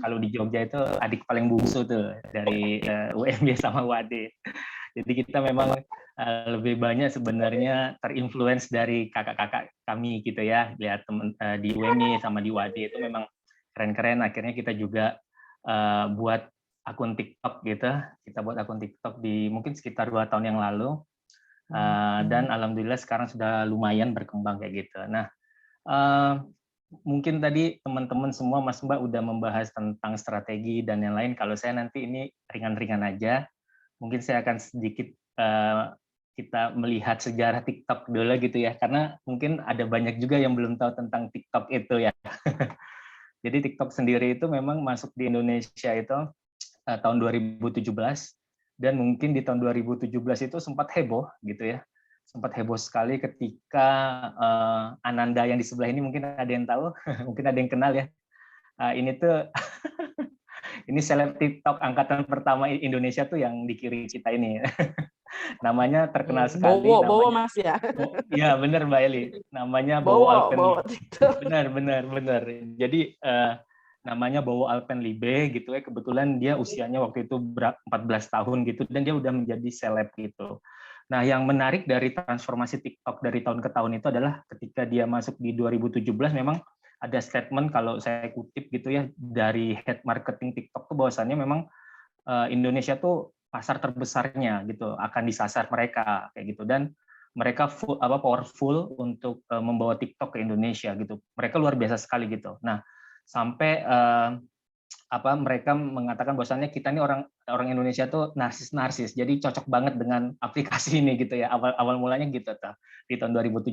kalau di Jogja itu adik paling bungsu tuh dari UMY sama UAD. Jadi kita memang lebih banyak sebenarnya terinfluence dari kakak-kakak kami gitu ya. Lihat teman di UMY sama di UAD itu memang keren-keren. Akhirnya kita juga buat akun TikTok gitu. Kita buat akun TikTok di mungkin sekitar 2 tahun yang lalu. Dan alhamdulillah sekarang sudah lumayan berkembang kayak gitu. Nah, mungkin tadi teman-teman semua Mas Mbak udah membahas tentang strategi dan yang lain. Kalau saya nanti ini ringan-ringan aja. Mungkin saya akan sedikit kita melihat sejarah TikTok dulu gitu ya, karena mungkin ada banyak juga yang belum tahu tentang TikTok itu ya. Jadi TikTok sendiri itu memang masuk di Indonesia itu tahun 2017. Dan mungkin di tahun 2017 itu sempat heboh gitu ya, sempat heboh sekali ketika Ananda yang di sebelah ini mungkin ada yang tahu, mungkin ada yang kenal ya. Ini tuh ini seleb TikTok angkatan pertama Indonesia tuh yang di kiri kita ini. Namanya terkenal sekali. Bowo Mas ya. Iya benar Mbak Eli. Namanya Bowo Alpenlibe. Benar. Jadi namanya Bowo Alpenlibe gitu ya. Kebetulan dia usianya waktu itu 14 tahun gitu dan dia udah menjadi seleb gitu. Nah, yang menarik dari transformasi TikTok dari tahun ke tahun itu adalah ketika dia masuk di 2017 memang ada statement kalau saya kutip gitu ya dari head marketing TikTok tuh bahwasannya memang Indonesia tuh pasar terbesarnya gitu akan disasar mereka kayak gitu dan mereka powerful untuk membawa TikTok ke Indonesia gitu. Mereka luar biasa sekali gitu. Nah, sampai mereka mengatakan bahwasannya kita ini orang Indonesia tuh narsis. Jadi cocok banget dengan aplikasi ini gitu ya. Awal mulanya gitu tuh di tahun 2017.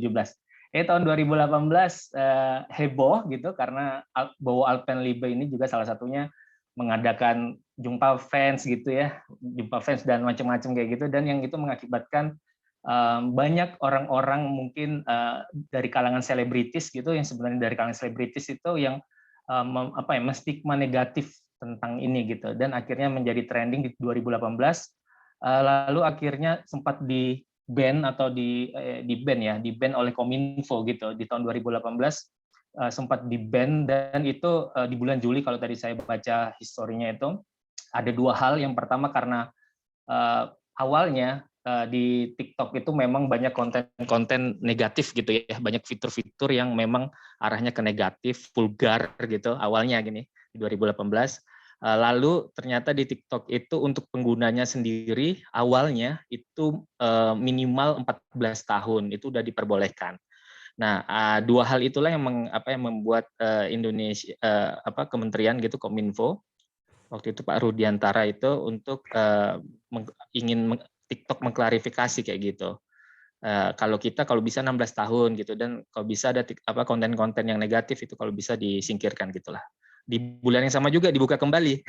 Tahun 2018 heboh gitu karena Bowo Alpenlibe ini juga salah satunya mengadakan jumpa fans gitu ya, jumpa fans dan macam-macam kayak gitu dan yang itu mengakibatkan banyak orang-orang mungkin dari kalangan selebritis gitu yang sebenarnya dari kalangan selebritis itu yang menstigma negatif tentang ini gitu dan akhirnya menjadi trending di 2018 lalu akhirnya sempat di ban atau di ban oleh Kominfo gitu di tahun 2018 sempat di ban dan itu di bulan Juli kalau tadi saya baca historinya itu ada 2 hal. Yang pertama karena awalnya di TikTok itu memang banyak konten negatif gitu ya, banyak fitur-fitur yang memang arahnya ke negatif, vulgar gitu awalnya gini di 2018. Lalu ternyata di TikTok itu untuk penggunanya sendiri awalnya itu minimal 14 tahun itu udah diperbolehkan. Nah, 2 hal itulah yang membuat Indonesia kementerian gitu Kominfo waktu itu Pak Rudiantara itu untuk ingin TikTok mengklarifikasi kayak gitu. Kalau bisa 16 tahun gitu dan kalau bisa ada konten-konten yang negatif itu kalau bisa disingkirkan gitulah. Di bulan yang sama juga dibuka kembali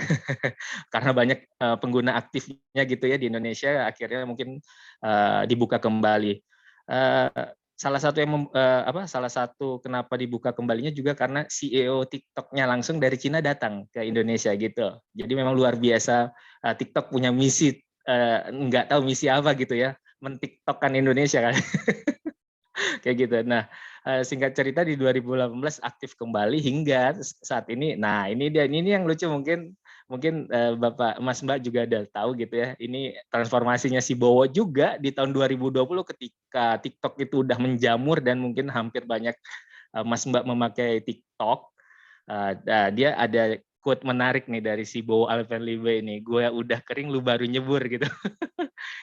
karena banyak pengguna aktifnya gitu ya di Indonesia akhirnya mungkin dibuka kembali. Salah satu kenapa dibuka kembalinya juga karena CEO TikTok-nya langsung dari Cina datang ke Indonesia gitu. Jadi memang luar biasa TikTok punya misi nggak tahu misi apa gitu ya, men-TikTok-kan Indonesia kan. Kayak gitu. Nah, singkat cerita di 2018 aktif kembali hingga saat ini. Nah, ini yang lucu mungkin Bapak Mas Mbak juga udah tahu gitu ya. Ini transformasinya si Bowo juga di tahun 2020 ketika TikTok itu udah menjamur dan mungkin hampir banyak Mas Mbak memakai TikTok. Dia ada quote menarik nih dari si Bowo Alpenlibe ini. Gue udah kering lu baru nyebur gitu.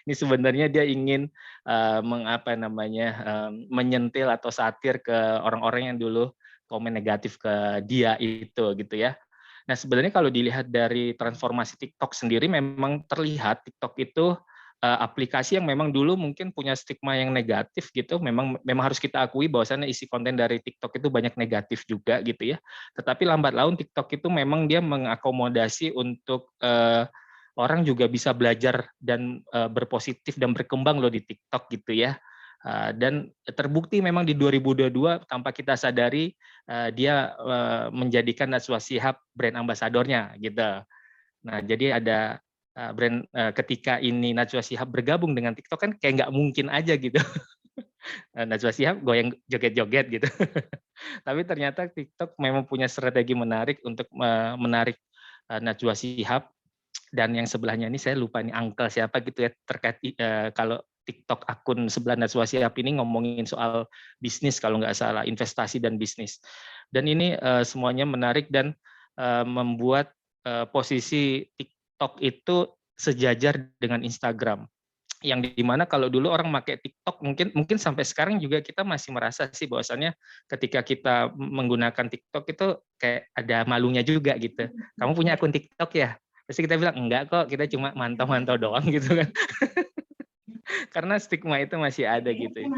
Ini sebenarnya dia ingin menyentil atau satir ke orang-orang yang dulu komen negatif ke dia itu gitu ya. Nah, sebenarnya kalau dilihat dari transformasi TikTok sendiri memang terlihat TikTok itu aplikasi yang memang dulu mungkin punya stigma yang negatif gitu, memang harus kita akui bahwasannya isi konten dari TikTok itu banyak negatif juga gitu ya. Tetapi lambat laun TikTok itu memang dia mengakomodasi untuk orang juga bisa belajar dan berpositif dan berkembang loh di TikTok gitu ya. Dan terbukti memang di 2022 tanpa kita sadari dia menjadikan Najwa Shihab brand ambasadornya gitu. Nah, jadi ada brand ketika ini Najwa Shihab bergabung dengan TikTok kan kayak nggak mungkin aja gitu. Najwa Shihab goyang joget-joget gitu. Tapi ternyata TikTok memang punya strategi menarik untuk menarik Najwa Shihab, dan yang sebelahnya ini saya lupa ini uncle siapa gitu ya, terkait kalau TikTok akun sebelah Najwa Shihab ini ngomongin soal bisnis kalau nggak salah, investasi dan bisnis. Dan ini semuanya menarik dan membuat posisi TikTok itu sejajar dengan Instagram. Yang dimana kalau dulu orang pakai TikTok mungkin sampai sekarang juga kita masih merasa sih bahwasannya ketika kita menggunakan TikTok itu kayak ada malunya juga gitu. Kamu punya akun TikTok ya? Pasti kita bilang enggak kok, kita cuma mantau-mantau doang gitu kan. Karena stigma itu masih ada gitu.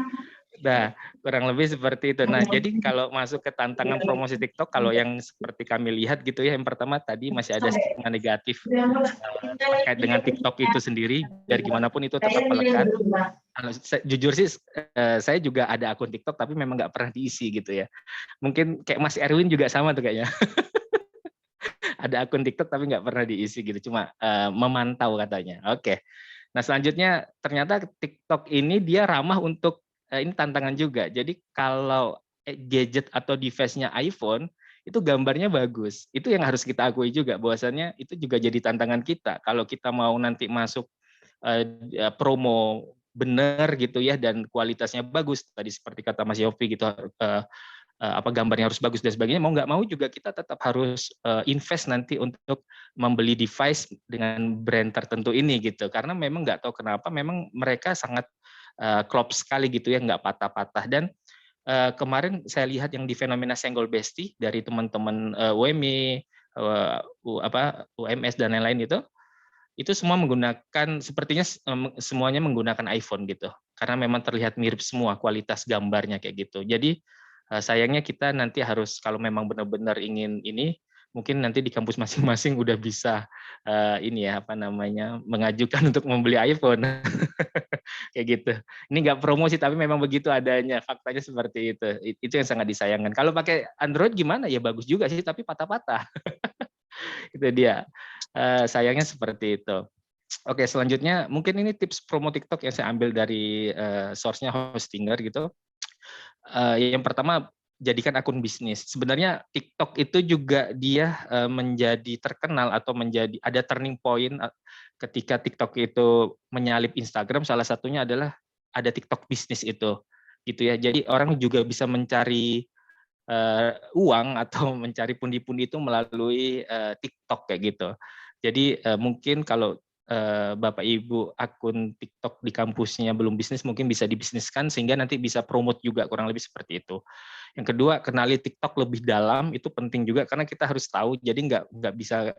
Nah, kurang lebih seperti itu. Nah, jadi kalau masuk ke tantangan promosi TikTok, kalau yang seperti kami lihat gitu ya, yang pertama tadi masih ada stigma negatif terkait dengan TikTok itu sendiri, dari gimana pun itu tetap melekat. Kalau jujur sih, saya juga ada akun TikTok, tapi memang nggak pernah diisi gitu ya. Mungkin kayak Mas Erwin juga sama tuh kayaknya. Ada akun TikTok tapi nggak pernah diisi gitu, cuma memantau katanya. Oke. Nah, selanjutnya ternyata TikTok ini dia ramah untuk ini tantangan juga. Jadi kalau gadget atau device-nya iPhone itu gambarnya bagus. Itu yang harus kita akui juga bahwasannya itu juga jadi tantangan kita. Kalau kita mau nanti masuk promo benar gitu ya dan kualitasnya bagus tadi seperti kata Mas Yofi gitu, apa gambarnya harus bagus dan sebagainya, mau nggak mau juga kita tetap harus invest nanti untuk membeli device dengan brand tertentu ini gitu, karena memang nggak tahu kenapa memang mereka sangat klop sekali gitu ya, nggak patah-patah. Dan kemarin saya lihat yang di fenomena Senggol Besti dari teman-teman UMI, UMS dan lain-lain itu semua menggunakan, sepertinya semuanya menggunakan iPhone gitu, karena memang terlihat mirip semua kualitas gambarnya kayak gitu. Jadi sayangnya kita nanti harus kalau memang benar-benar ingin ini, mungkin nanti di kampus masing-masing udah bisa ini ya apa namanya mengajukan untuk membeli iPhone kayak gitu. Ini nggak promosi tapi memang begitu adanya, faktanya seperti itu. Itu yang sangat disayangkan. Kalau pakai Android gimana ya, bagus juga sih tapi patah-patah. Itu dia. Sayangnya seperti itu. Oke, selanjutnya mungkin ini tips promo TikTok yang saya ambil dari source-nya Hostinger gitu. Yang pertama, jadikan akun bisnis. Sebenarnya TikTok itu juga dia menjadi terkenal atau menjadi ada turning point ketika TikTok itu menyalip Instagram. Salah satunya adalah ada TikTok bisnis itu, gitu ya. Jadi orang juga bisa mencari uang atau mencari pundi-pundi itu melalui TikTok kayak gitu. Jadi mungkin kalau Bapak Ibu akun TikTok di kampusnya belum bisnis, mungkin bisa dibisniskan sehingga nanti bisa promote juga, kurang lebih seperti itu. Yang kedua, kenali TikTok lebih dalam, itu penting juga karena kita harus tahu, jadi nggak bisa,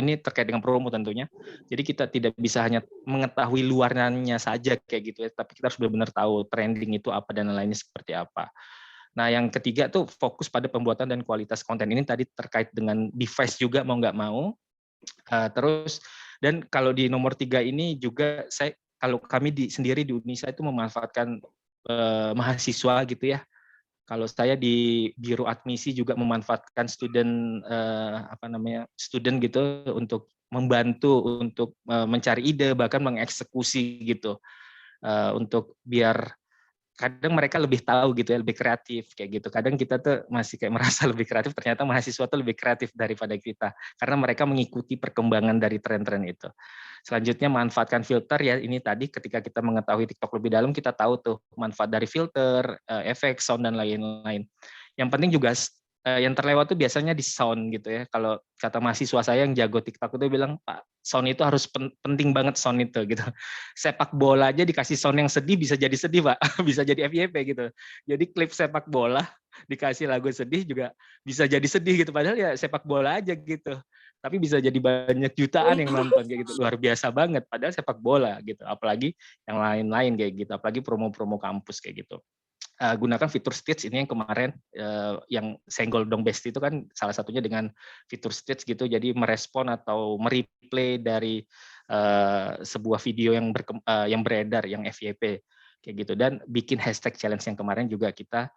ini terkait dengan promo tentunya, jadi kita tidak bisa hanya mengetahui luarnya saja kayak gitu ya, tapi kita harus benar-benar tahu trending itu apa dan lainnya seperti apa. Nah, yang ketiga tuh fokus pada pembuatan dan kualitas konten. Ini tadi terkait dengan device juga mau nggak mau. Terus dan kalau di nomor 3 ini juga kalau kami sendiri di Unisa itu memanfaatkan mahasiswa gitu ya. Kalau saya di Biro Admisi juga memanfaatkan student gitu untuk membantu untuk mencari ide bahkan mengeksekusi gitu untuk biar kadang mereka lebih tahu gitu ya, lebih kreatif kayak gitu. Kadang kita tuh masih kayak merasa lebih kreatif, ternyata mahasiswa tuh lebih kreatif daripada kita karena mereka mengikuti perkembangan dari tren-tren itu. Selanjutnya manfaatkan filter ya, ini tadi ketika kita mengetahui TikTok lebih dalam kita tahu tuh manfaat dari filter, efek, sound dan lain-lain. Yang penting juga yang terlewat tuh biasanya di sound gitu ya. Kalau kata mahasiswa saya yang jago TikTok itu bilang, Pak, sound itu harus penting banget sound itu gitu. Sepak bola aja dikasih sound yang sedih bisa jadi sedih, Pak. Bisa jadi FYP gitu. Jadi klip sepak bola dikasih lagu sedih juga bisa jadi sedih gitu. Padahal ya sepak bola aja gitu. Tapi bisa jadi banyak jutaan yang nonton kayak gitu. Luar biasa banget. Padahal sepak bola gitu. Apalagi yang lain-lain kayak gitu. Apalagi promo-promo kampus kayak gitu. Gunakan fitur stitch ini yang kemarin yang senggol dong besti itu kan salah satunya dengan fitur stitch gitu, jadi merespon atau mereplay dari sebuah video yang beredar yang FYP kayak gitu, dan bikin hashtag challenge yang kemarin juga kita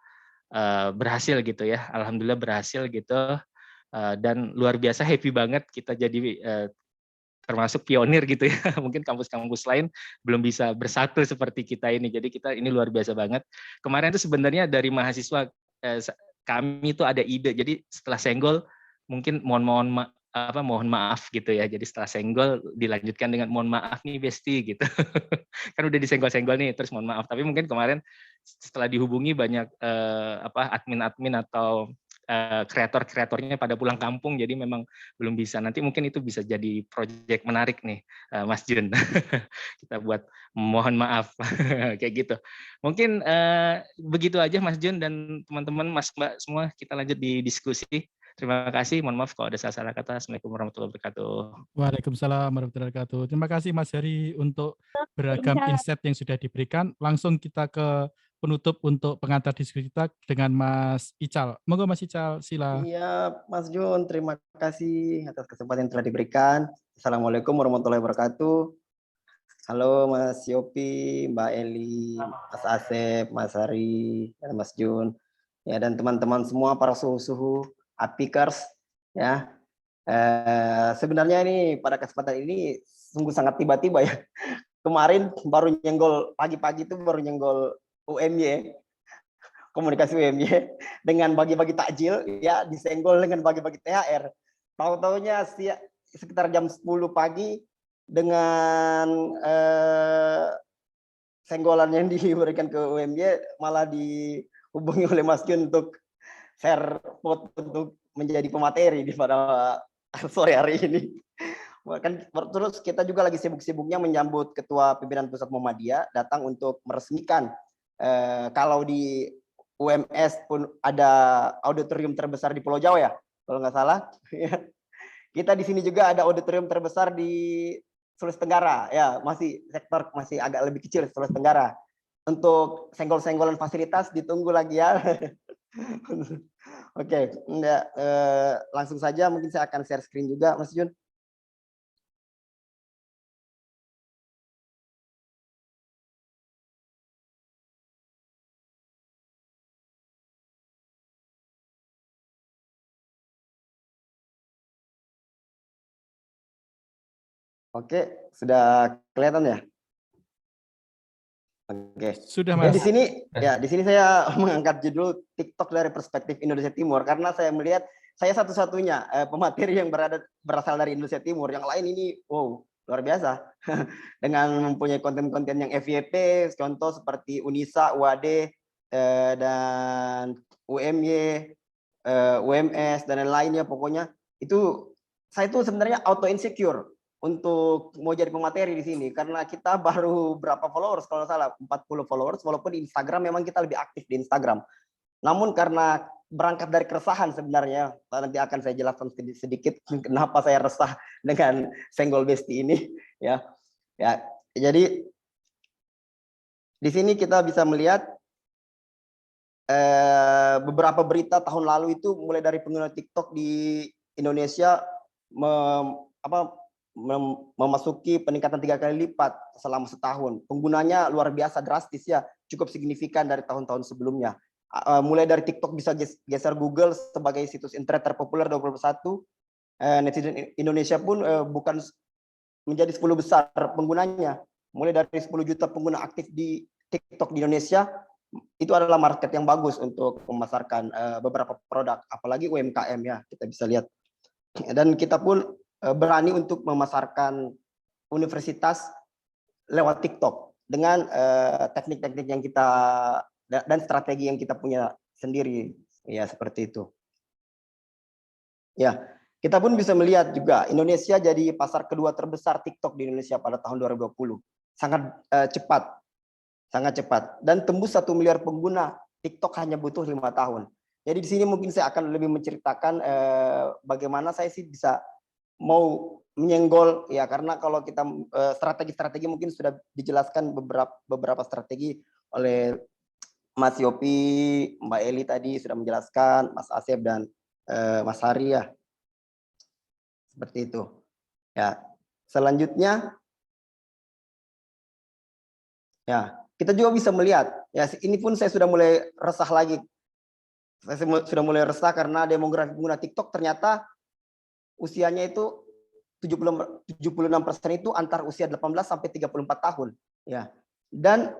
berhasil gitu ya, alhamdulillah berhasil gitu, dan luar biasa happy banget kita jadi termasuk pionir gitu ya. Mungkin kampus-kampus lain belum bisa bersatu seperti kita ini. Jadi kita ini luar biasa banget. Kemarin itu sebenarnya dari mahasiswa kami itu ada ide. Jadi setelah senggol mungkin mohon maaf gitu ya. Jadi setelah senggol dilanjutkan dengan mohon maaf nih Besti gitu. Kan udah disenggol-senggol nih terus mohon maaf. Tapi mungkin kemarin setelah dihubungi banyak admin-admin atau kreator-kreatornya pada pulang kampung, jadi memang belum bisa. Nanti mungkin itu bisa jadi proyek menarik nih, Mas Jun. Kita buat mohon maaf, kayak gitu. Mungkin begitu aja Mas Jun dan teman-teman, Mas Mbak semua, kita lanjut di diskusi. Terima kasih, mohon maaf kalau ada salah kata. Assalamualaikum warahmatullahi wabarakatuh. Waalaikumsalam warahmatullahi wabarakatuh. Terima kasih Mas Heri untuk beragam insight yang sudah diberikan. Langsung kita ke penutup untuk pengantar diskusi kita dengan Mas Ical. Monggo Mas Ical, sila. Iya, Mas Jun, terima kasih atas kesempatan yang telah diberikan. Assalamualaikum warahmatullahi wabarakatuh. Halo Mas Yopi, Mbak Eli, Mas Asep, Mas Hari, dan Mas Jun. Ya, dan teman-teman semua para suhu-suhu, apikers, ya. Sebenarnya ini pada kesempatan ini sungguh sangat tiba-tiba ya. Kemarin baru nyenggol pagi-pagi itu baru nyenggol UMY, komunikasi UMY dengan bagi-bagi takjil, ya disenggol dengan bagi-bagi THR. Tahu-taunya sekitar jam 10 pagi dengan senggolan yang diberikan ke UMY malah dihubungi oleh Mas Jun untuk share foto untuk menjadi pemateri di pada sore hari ini. Kan terus kita juga lagi sibuk-sibuknya menyambut Ketua Pimpinan Pusat Muhammadiyah datang untuk meresmikan kalau di UMS pun ada auditorium terbesar di Pulau Jawa ya, kalau nggak salah. Kita di sini juga ada auditorium terbesar di Sulawesi Tenggara, ya masih sektor masih agak lebih kecil Sulawesi Tenggara. Untuk senggol-senggolan fasilitas ditunggu lagi ya. Oke, langsung saja mungkin saya akan share screen juga, Mas Jun. Oke, sudah kelihatan ya? Oke. Sudah Mas. Di sini saya mengangkat judul TikTok dari perspektif Indonesia Timur karena saya melihat saya satu-satunya pemateri yang berasal dari Indonesia Timur. Yang lain ini wow, luar biasa. Dengan mempunyai konten-konten yang FYP, contoh seperti Unisa, UAD, dan UMY, UMS dan lain-lainnya, pokoknya itu saya itu sebenarnya auto insecure untuk mau jadi pemateri di sini karena kita baru berapa followers kalau salah 40 followers, walaupun di Instagram memang kita lebih aktif di Instagram. Namun karena berangkat dari keresahan sebenarnya, nanti akan saya jelaskan sedikit kenapa saya resah dengan senggol besti ini ya. Jadi di sini kita bisa melihat beberapa berita tahun lalu itu mulai dari pengguna TikTok di Indonesia memasuki peningkatan 3 kali lipat selama setahun. Penggunanya luar biasa drastis ya, cukup signifikan dari tahun-tahun sebelumnya. Mulai dari TikTok bisa geser Google sebagai situs internet terpopuler 2021. Netizen Indonesia pun bukan menjadi 10 besar penggunanya. Mulai dari 10 juta pengguna aktif di TikTok di Indonesia, itu adalah market yang bagus untuk memasarkan beberapa produk, apalagi UMKM ya, kita bisa lihat. Dan kita pun berani untuk memasarkan universitas lewat TikTok dengan teknik-teknik yang kita dan strategi yang kita punya sendiri ya, seperti itu. Ya, kita pun bisa melihat juga Indonesia jadi pasar kedua terbesar TikTok di Indonesia pada tahun 2020. Sangat cepat, sangat cepat. Dan tembus 1 miliar pengguna TikTok hanya butuh 5 tahun. Jadi di sini mungkin saya akan lebih menceritakan bagaimana saya sih bisa mau menyenggol ya, karena kalau kita strategi-strategi mungkin sudah dijelaskan beberapa strategi oleh Mas Yopi, Mbak Eli tadi sudah menjelaskan, Mas Asep dan Mas Hari ya. Seperti itu. Ya. Selanjutnya ya, kita juga bisa melihat ya, ini pun saya sudah mulai resah lagi. Saya sudah mulai resah karena demografi pengguna TikTok ternyata usianya itu 76% itu antar usia 18 sampai 34 tahun ya. Dan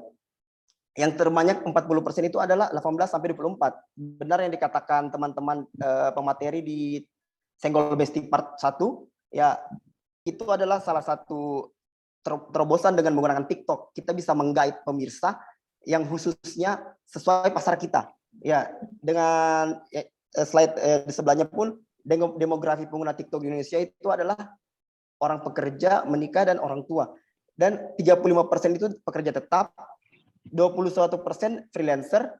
yang terbanyak 40% itu adalah 18 sampai 24. Benar yang dikatakan teman-teman pemateri di Senggol Besti Part 1 ya, itu adalah salah satu terobosan dengan menggunakan TikTok. Kita bisa menggait pemirsa yang khususnya sesuai pasar kita. Ya, dengan slide di sebelahnya pun demografi pengguna TikTok di Indonesia itu adalah orang pekerja, menikah, dan orang tua. Dan 35% itu pekerja tetap, 21% freelancer,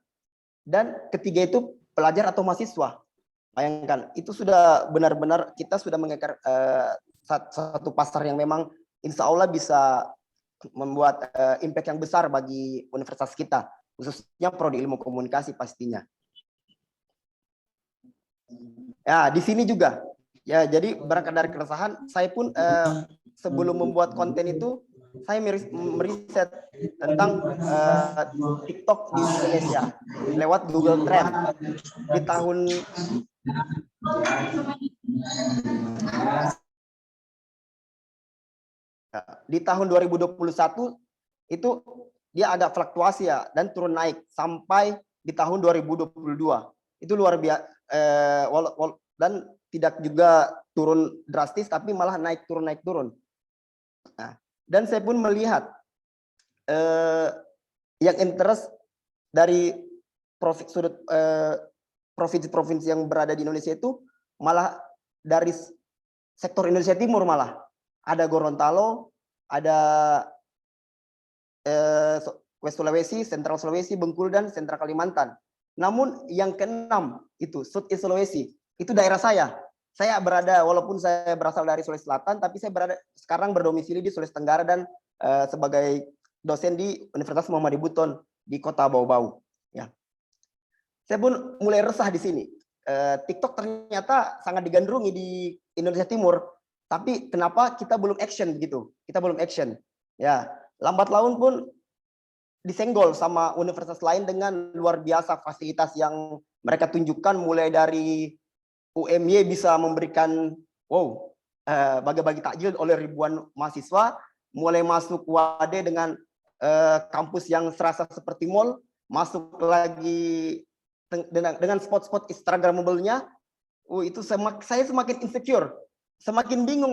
dan ketiga itu pelajar atau mahasiswa. Bayangkan, itu sudah benar-benar kita sudah mengekar satu pasar yang memang insya Allah bisa membuat impact yang besar bagi universitas kita, khususnya prodi ilmu komunikasi pastinya. Ya, di sini juga. Ya, jadi berangkat dari keresahan, saya pun sebelum membuat konten itu, saya meriset tentang TikTok di Indonesia lewat Google Trend di tahun di tahun 2021 itu dia agak fluktuasi ya, dan turun naik sampai di tahun 2022 itu luar biasa, dan tidak juga turun drastis tapi malah naik turun. Nah, dan saya pun melihat yang interest dari provinsi-provinsi yang berada di Indonesia itu malah dari sektor Indonesia Timur, malah ada Gorontalo, ada West Sulawesi, Sentral Sulawesi, Bengkulu, dan Sentral Kalimantan. Namun yang keenam itu Southeast Sulawesi, itu daerah saya. Saya berada, walaupun saya berasal dari Sulawesi Selatan, tapi saya sekarang berdomisili di Sulawesi Tenggara dan sebagai dosen di Universitas Muhammad Buton di Kota Bau-Bau. Ya. Saya pun mulai resah di sini. TikTok ternyata sangat digandrungi di Indonesia Timur, tapi kenapa kita belum action begitu? Kita belum action. Ya, lambat laun pun disenggol sama universitas lain dengan luar biasa fasilitas yang mereka tunjukkan, mulai dari UMY bisa memberikan bagi-bagi takjil oleh ribuan mahasiswa, mulai masuk WADE dengan kampus yang serasa seperti mall, masuk lagi dengan spot-spot instagramable-nya. Itu saya semakin insecure, semakin bingung,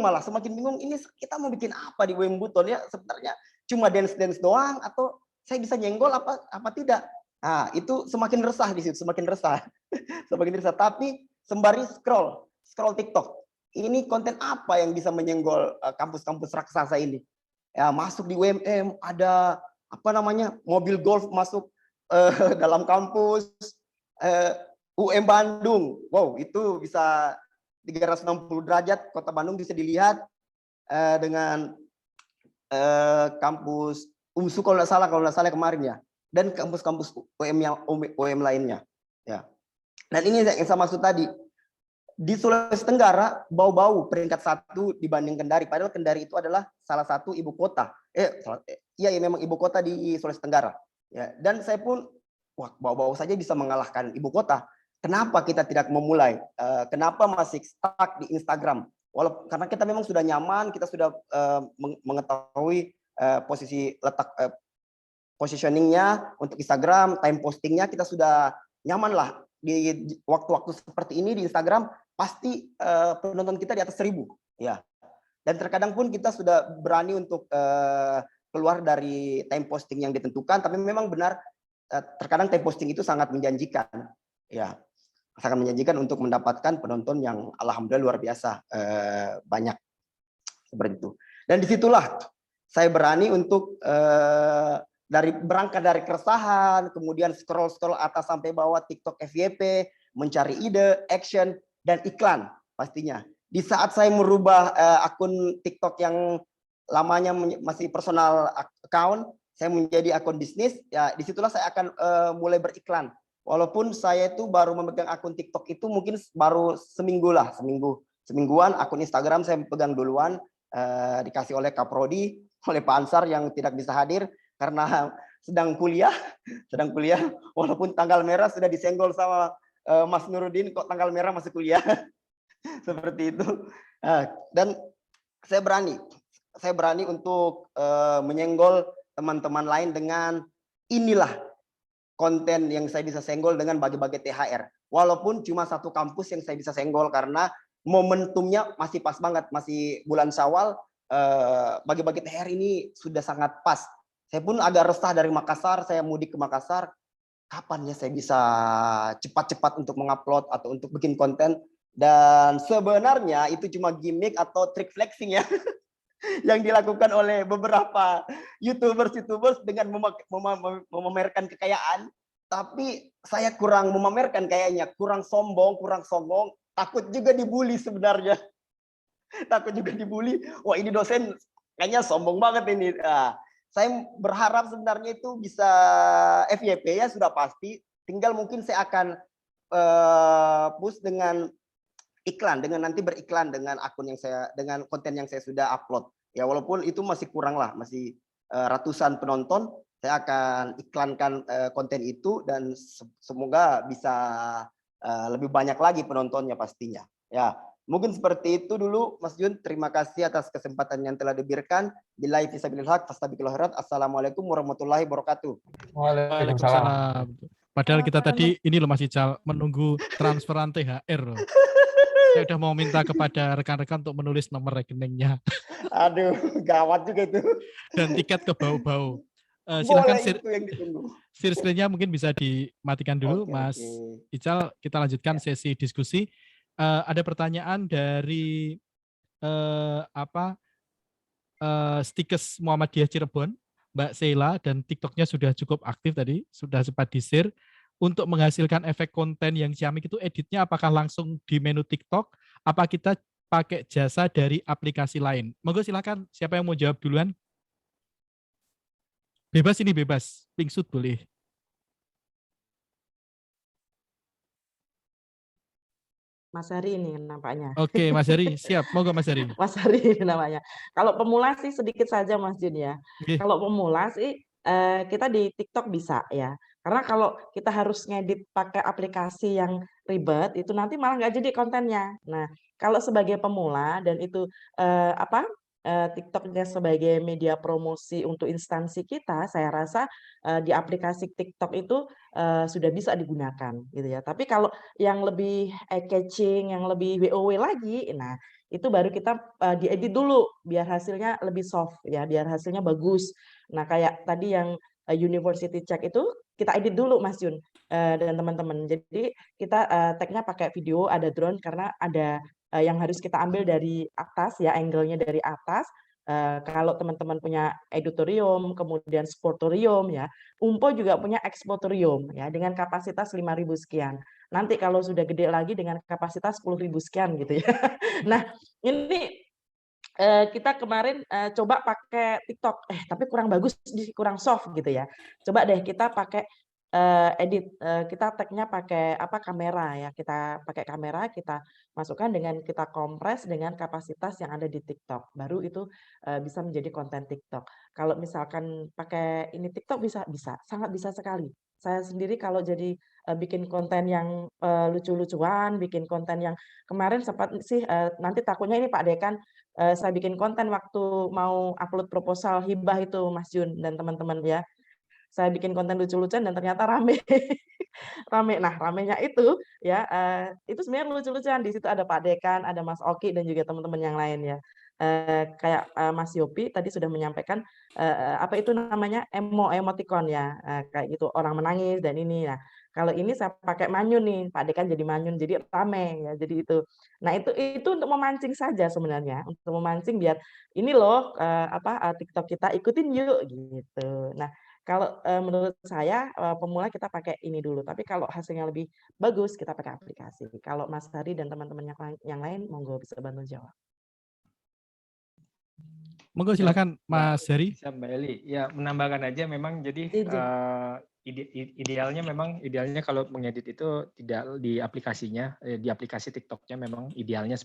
ini kita mau bikin apa di UM Buton ya, sebenarnya cuma dance doang atau saya bisa nyenggol apa tidak. Nah, itu semakin resah di situ, semakin resah. Tapi sembari scroll TikTok, ini konten apa yang bisa menyenggol kampus-kampus raksasa ini? Ya, masuk di UMM, ada mobil golf masuk dalam kampus. UM Bandung, itu bisa 360 derajat, kota Bandung bisa dilihat dengan kampus UMSU kalau nggak salah kemarin ya, dan kampus-kampus UM lainnya ya. Dan ini yang saya maksud tadi, di Sulawesi Tenggara Bau-Bau peringkat 1 dibanding Kendari, padahal Kendari itu adalah salah satu ibu kota. Memang ibu kota di Sulawesi Tenggara ya. Dan saya pun Bau-Bau saja bisa mengalahkan ibu kota. Kenapa kita tidak memulai? Kenapa masih stuck di Instagram? Karena kita memang sudah nyaman, kita sudah mengetahui posisi letak positioningnya untuk Instagram, time postingnya kita sudah nyaman lah. Di waktu-waktu seperti ini di Instagram pasti penonton kita di atas 1000 ya. Dan terkadang pun kita sudah berani untuk keluar dari time posting yang ditentukan, tapi memang benar terkadang time posting itu sangat menjanjikan ya. sangat menjanjikan untuk mendapatkan penonton yang alhamdulillah luar biasa banyak seperti itu. Dan disitulah saya berani untuk berangkat dari keresahan, kemudian scroll atas sampai bawah TikTok FYP, mencari ide, action, dan iklan pastinya. Di saat saya merubah akun TikTok yang lamanya masih personal account, saya menjadi akun bisnis, ya disitulah saya akan mulai beriklan. Walaupun saya itu baru memegang akun TikTok itu mungkin baru semingguan, akun Instagram saya pegang duluan, dikasih oleh Kaprodi, oleh Pak Ansar yang tidak bisa hadir karena sedang kuliah, walaupun tanggal merah sudah disenggol sama Mas Nuruddin, kok tanggal merah masih kuliah, seperti itu. Dan saya berani untuk menyenggol teman-teman lain dengan inilah konten yang saya bisa senggol dengan bagi-bagi THR. Walaupun cuma satu kampus yang saya bisa senggol karena momentumnya masih pas banget, masih bulan Syawal, bagi-bagi THR ini sudah sangat pas. Saya pun agak resah dari Makassar, saya mudik ke Makassar, kapan ya saya bisa cepat-cepat untuk mengupload atau untuk bikin konten. Dan sebenarnya itu cuma gimmick atau trik flexing ya, yang dilakukan oleh beberapa YouTubers dengan memamerkan kekayaan. Tapi saya kurang memamerkan kayaknya, kurang sombong, takut juga dibully sebenarnya. Takut juga dibully, wah ini dosen kayaknya sombong banget ini. Saya berharap sebenarnya itu bisa FYP ya sudah pasti, tinggal mungkin saya akan push dengan iklan, dengan nanti beriklan dengan akun yang dengan konten yang saya sudah upload. Ya walaupun itu masih kurang lah, masih ratusan penonton, saya akan iklankan konten itu dan semoga bisa lebih banyak lagi penontonnya pastinya. Ya, mungkin seperti itu dulu Mas Jun. Terima kasih atas kesempatan yang telah diberikan. Billahi fisabilil haq, fastabiqul khairat. Assalamualaikum warahmatullahi wabarakatuh. Waalaikumsalam. Padahal kita tadi ini loh Mas Ical menunggu transferan THR loh. Saya udah mau minta kepada rekan-rekan untuk menulis nomor rekeningnya. Aduh, gawat juga itu. Dan tiket ke bau-bau. Silakan Boleh itu yang ditunggu. share screen-nya mungkin bisa dimatikan dulu, Mas Ical. Kita lanjutkan sesi diskusi. Ada pertanyaan dari Stikes Muhammadiyah Cirebon, Mbak Sheila, dan TikToknya sudah cukup aktif tadi, sudah sempat di-share. Untuk menghasilkan efek konten yang ciamik itu editnya apakah langsung di menu TikTok, apa kita pakai jasa dari aplikasi lain? Monggo silakan, siapa yang mau jawab duluan? Bebas ini bebas, pingsut boleh. Mas Hari ini nampaknya. Oke, Mas Hari, siap. Monggo Mas Hari. Mas Hari ini namanya. Kalau pemula sih sedikit saja Mas Jun ya. Kalau pemula sih kita di TikTok bisa ya. Karena kalau kita harus ngedit pakai aplikasi yang ribet, itu nanti malah nggak jadi kontennya. Nah, kalau sebagai pemula dan itu TikToknya sebagai media promosi untuk instansi kita, saya rasa di aplikasi TikTok itu sudah bisa digunakan gitu ya. Tapi kalau yang lebih eye-catching, yang lebih WoW lagi, nah itu baru kita diedit dulu biar hasilnya lebih soft ya, biar hasilnya bagus. Nah kayak tadi yang University Check itu kita edit dulu Mas Jun dan teman-teman. Jadi kita tag-nya pakai video, ada drone karena ada yang harus kita ambil dari atas ya, angle-nya dari atas. Kalau teman-teman punya editorium, kemudian sportorium ya, Umpo juga punya expotorium ya dengan kapasitas 5.000 sekian. Nanti kalau sudah gede lagi dengan kapasitas 10.000 sekian gitu ya. Nah, ini kita kemarin coba pakai TikTok, tapi kurang bagus, kurang soft gitu ya. Coba deh kita pakai edit, kita tag-nya pakai kamera ya, kita pakai kamera, kita masukkan dengan kita kompres dengan kapasitas yang ada di TikTok, baru itu bisa menjadi konten TikTok. Kalau misalkan pakai ini TikTok bisa, sangat bisa sekali. Saya sendiri kalau jadi bikin konten yang lucu-lucuan, bikin konten yang kemarin sempat sih nanti takutnya ini Pak Dekan, saya bikin konten waktu mau upload proposal hibah itu Mas Jun dan teman-teman ya. Saya bikin konten lucu-lucuan dan ternyata rame. Rame. Nah, ramenya itu ya itu sebenarnya lucu-lucuan. Di situ ada Pak Dekan, ada Mas Oki dan juga teman-teman yang lain ya. Kayak Mas Yopi tadi sudah menyampaikan apa itu namanya emoticon ya, kayak gitu orang menangis dan ini. Nah, Kalau ini saya pakai manyun nih, Pak Ade kan jadi manyun, jadi rame ya. Jadi itu. Nah itu untuk memancing saja sebenarnya, untuk memancing biar ini loh TikTok kita ikutin yuk gitu. Nah kalau menurut saya pemula kita pakai ini dulu, tapi kalau hasilnya lebih bagus kita pakai aplikasi. Kalau Mas Hari dan teman-teman yang lain monggo bisa bantu jawab. Monggo silakan Mas Heri. Bisa Mbak Eli. Ya menambahkan aja memang jadi idealnya kalau mengedit itu tidak di aplikasinya, di aplikasi TikToknya memang idealnya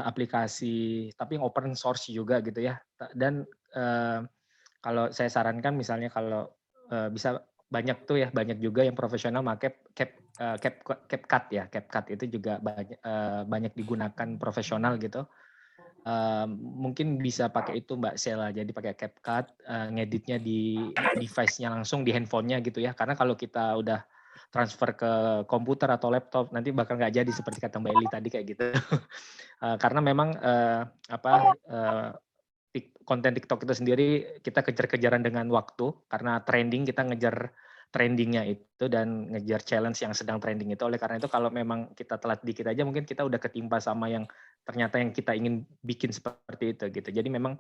aplikasi tapi yang open source juga gitu ya. Dan kalau saya sarankan misalnya kalau bisa banyak juga yang profesional pakai CapCut ya. CapCut itu juga banyak digunakan profesional gitu. Mungkin bisa pakai itu Mbak Sela, jadi pakai CapCut, ngeditnya di device-nya langsung di handphonenya gitu ya, karena kalau kita udah transfer ke komputer atau laptop nanti bakal nggak jadi seperti kata Mbak Eli tadi kayak gitu. Karena memang konten TikTok itu sendiri kita kejar-kejaran dengan waktu, karena trending kita ngejar trendingnya itu dan ngejar challenge yang sedang trending itu. Oleh karena itu kalau memang kita telat dikit aja mungkin kita udah ketimpa sama yang ternyata yang kita ingin bikin seperti itu gitu. Jadi memang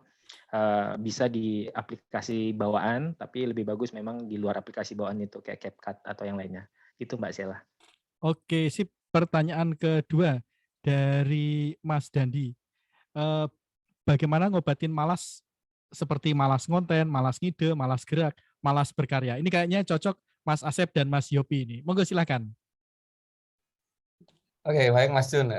bisa di aplikasi bawaan, tapi lebih bagus memang di luar aplikasi bawaan itu kayak CapCut atau yang lainnya. Itu Mbak Sela. Oke, sip. Pertanyaan kedua dari Mas Dandi. Bagaimana ngobatin malas seperti malas ngonten, malas ngide, malas gerak, malas berkarya? Ini kayaknya cocok Mas Asep dan Mas Yopi ini. Monggo silakan. Oke, baik Mas Jun.